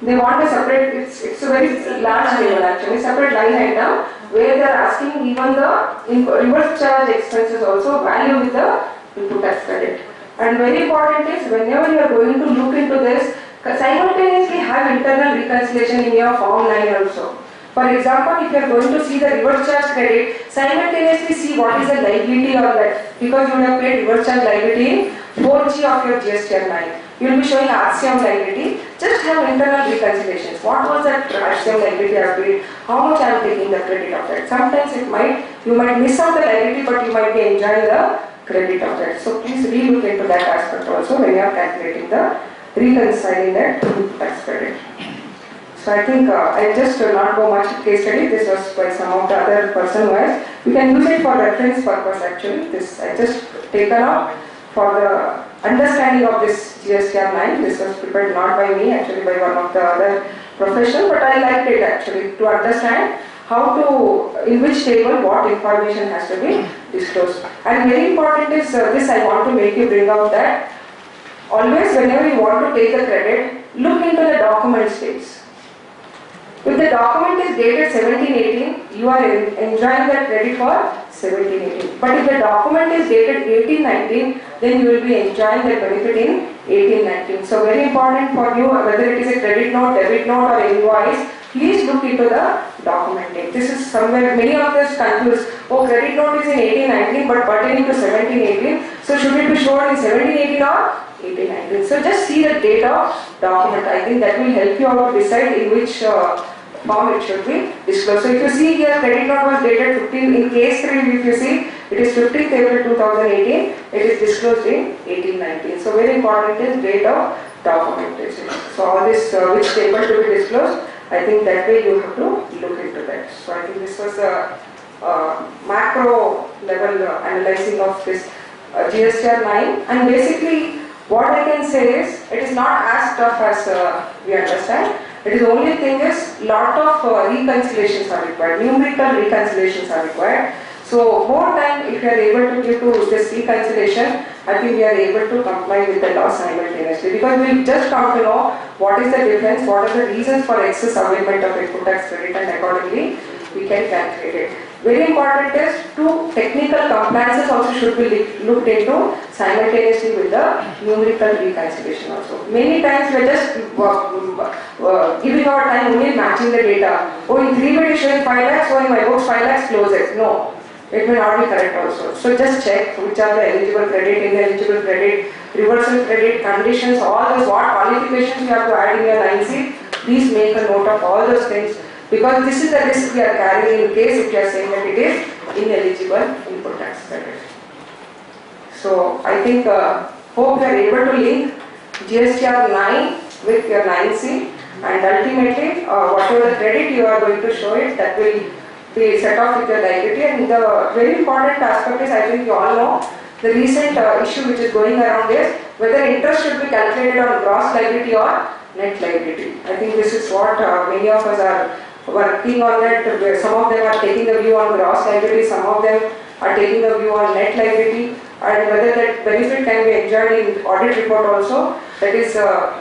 [SPEAKER 2] They want a separate, it's a very large table actually, separate line item where they are asking even the reverse charge expenses also value with the input tax credit. And very important is whenever you are going to look into this, simultaneously have internal reconciliation in your form 9 also. For example, if you are going to see the reverse charge credit, simultaneously see what is the liability of that, because you have paid reverse charge liability in 4G of your GST 9. you will be showing RCM liability. Just have internal reconciliations. What was that RCM liability I paid? How much I am taking the credit of that? Sometimes you might miss out the liability, but you might be enjoying the credit of that. So please relook into that aspect also when you are calculating the reconciling that tax credit. So I think I just not go much case study. This was by some of the other person wise. You can use it for reference purpose actually. This I just taken up for the understanding of this GST 9. This was prepared not by me, actually by one of the other professional, but I liked it actually to understand how to, in which table what information has to be disclosed. And very important is this I want to make you bring out that always whenever you want to take the credit, look into the document states. If the document is dated 1718, you are enjoying that credit for 1718. But if the document is dated 1819, then you will be enjoying the benefit in 1819. So very important for you, whether it is a credit note, debit note or invoice, please look into the document date. This is somewhere many of us confused. Oh, credit note is in 1819 but pertaining to 1718. So should it be shown in 1718 or 1819? So just see the date of document. I think that will help you out to decide in which form it should be disclosed. So if you see here, credit note was dated 15, in case 3 if you see, it is 15th April 2018, it is disclosed in 1819. So very important is date of documentation. So all this which table to be disclosed, I think that way you have to look into that. So I think this was a macro level analyzing of this GST 9, and basically what I can say is it is not as tough as we understand. It is only thing is lot of reconciliations are required, numerical reconciliations are required. So more time if you are able to give to this reconciliation, I think we are able to comply with the law simultaneously, because we will just come to know what is the difference, what are the reasons for excess availment of input tax credit, and accordingly we can calculate it. Very important is two technical compliances also should be looked into simultaneously with the numerical reconciliation also. Many times we are just giving our time only matching the data. Oh, in 3 bit is showing 5 lakhs, so in my books 5 lakhs, close it. No, it may not be correct also. So just check which are the eligible credit, ineligible credit, reversal credit, conditions, all those, what qualifications you have to add in your line sheet. Please make a note of all those things, because this is the risk we are carrying in case if you are saying that it is ineligible input tax credit. So I think hope you are able to link GST 9 with your 9C, and ultimately whatever the credit you are going to show it, that will be set off with your liability. And the very important aspect is, I think you all know, the recent issue which is going around is whether interest should be calculated on gross liability or net liability. I think this is what many of us are working on that. Some of them are taking the view on gross liability, some of them are taking the view on net liability, and whether that benefit can be enjoyed in audit report also, that is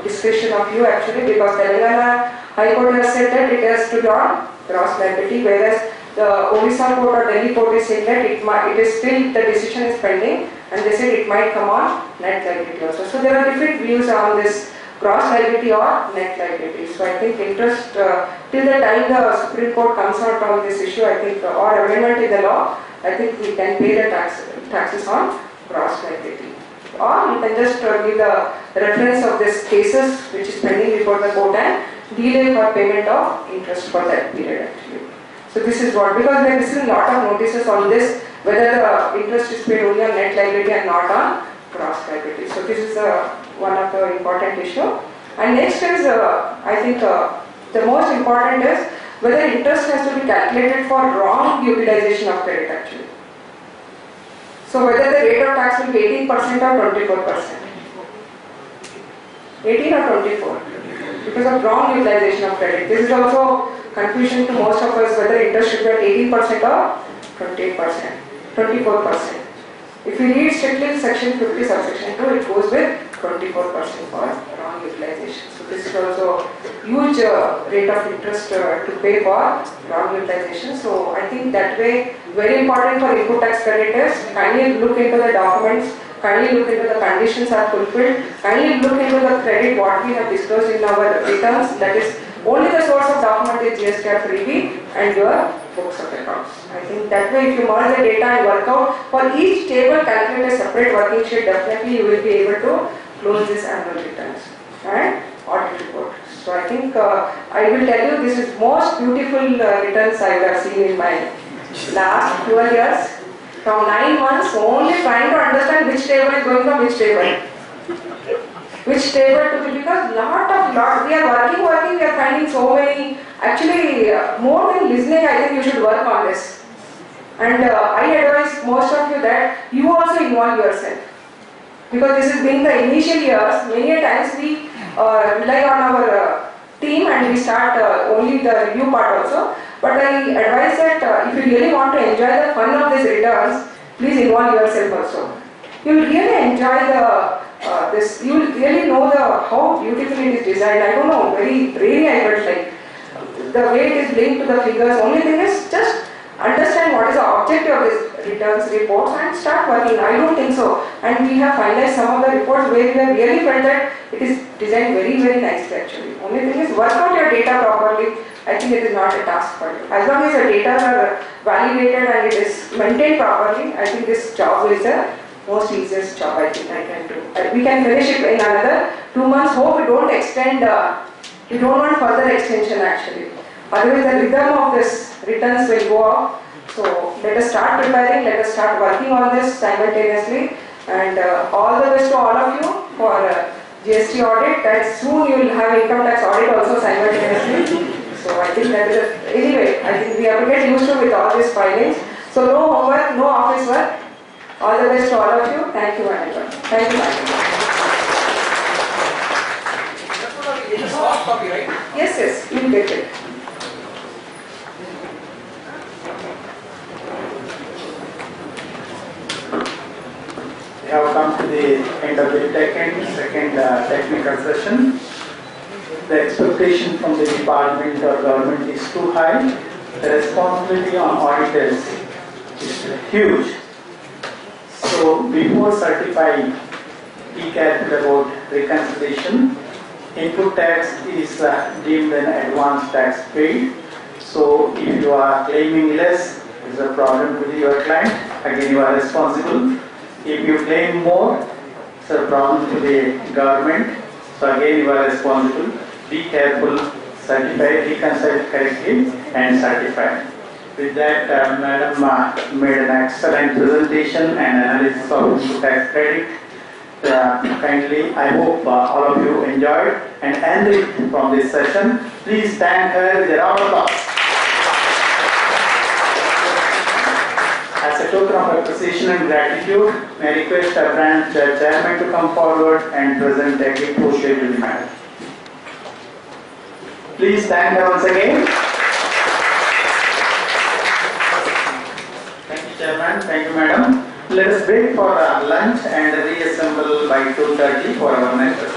[SPEAKER 2] discretion of you actually, because Telangana High Court has said that it has to be on gross liability, whereas the Odisha Court or Delhi Court is saying that it is still, the decision is pending, and they said it might come on net liability also. So there are different views on this gross liability or net liability. So I think interest, till the time the Supreme Court comes out on this issue, I think, or amendment in the law, I think we can pay the taxes on gross liability. Or you can just give the reference of this cases which is pending before the court and delay for payment of interest for that period actually. So this is what, because we are receiving a lot of notices on this, whether the interest is paid only on net liability and not on gross liability. So this is one of the important issue. And next is, I think the most important is whether interest has to be calculated for wrong utilization of credit actually. So whether the rate of tax will be 18% or 24%. 18 or 24, because of wrong utilization of credit. This is also confusion to most of us, whether interest should be at 18% or 28%, 24%. If you read strictly section 50 subsection 2, it goes with 24% for wrong utilization. So this is also huge rate of interest to pay for wrong utilization. So I think that way, very important for input tax creditors, kindly look into the documents, kindly look into the conditions are fulfilled, kindly look into the credit what we have disclosed in our returns, that is only the source of document is GST freebie and your books of accounts. I think that way if you merge the data and work out, for each table calculate a separate working sheet, definitely you will be able to close this annual returns and audit report. So I think I will tell you this is most beautiful returns I have seen in my last 12 years. From 9 months only trying to understand which table is going from which table. Which table to be, because we are working, we are finding so many, actually more than listening I think you should work on this. And I advise most of you that you also involve yourself. Because this has been the initial years, many a times we rely on our team and we start only the review part also. But I advise that if you really want to enjoy the fun of these returns, please involve yourself also. You will really enjoy this, you will really know how beautifully it is designed. I don't know, really I felt like the way it is linked to the figures. Only thing is just understand what is the objective of this returns reports and start working. I don't think so. And we have finalized some of the reports where we have really felt that it is designed very nicely actually. Only thing is work out your data properly. I think it is not a task for you. As long as your data are validated and it is maintained properly, I think this job is the most easiest job I think I can do. We can finish it in another 2 months. Hope we don't extend, we don't want further extension actually. Otherwise the rhythm of this returns will go off. So let us start preparing, let us start working on this simultaneously, and all the best to all of you for GST audit, and soon you will have income tax audit also simultaneously. So I think that is anyway, I think we have to get used to with all these filings. So no homework, no office work. All the best to all of you. Thank you, Annapurna. Thank you, Annapurna.
[SPEAKER 5] Annapurna, we get a soft copy, right?
[SPEAKER 2] Yes, you get it.
[SPEAKER 1] We have come to the end of the second technical session. The expectation from the department or government is too high. The responsibility on auditors is huge. So before certifying, be careful about reconciliation. Input tax is deemed an advance tax paid. So if you are claiming less, it is a problem to your client. Again, you are responsible. If you claim more, it's a problem to the government. So again, you are responsible. Be careful, certify, reconcile correctly, and certify. With that, Madam made an excellent presentation and analysis of input tax credit. Kindly, I hope all of you enjoyed and enriched from this session. Please thank her with a round of applause. As a token of appreciation and gratitude, may I request our branch chairman to come forward and present a gift portrait to the madam. Please thank her once again. Thank you, Chairman. Thank you, Madam. Let us break for lunch and reassemble by 2:30 for our next session.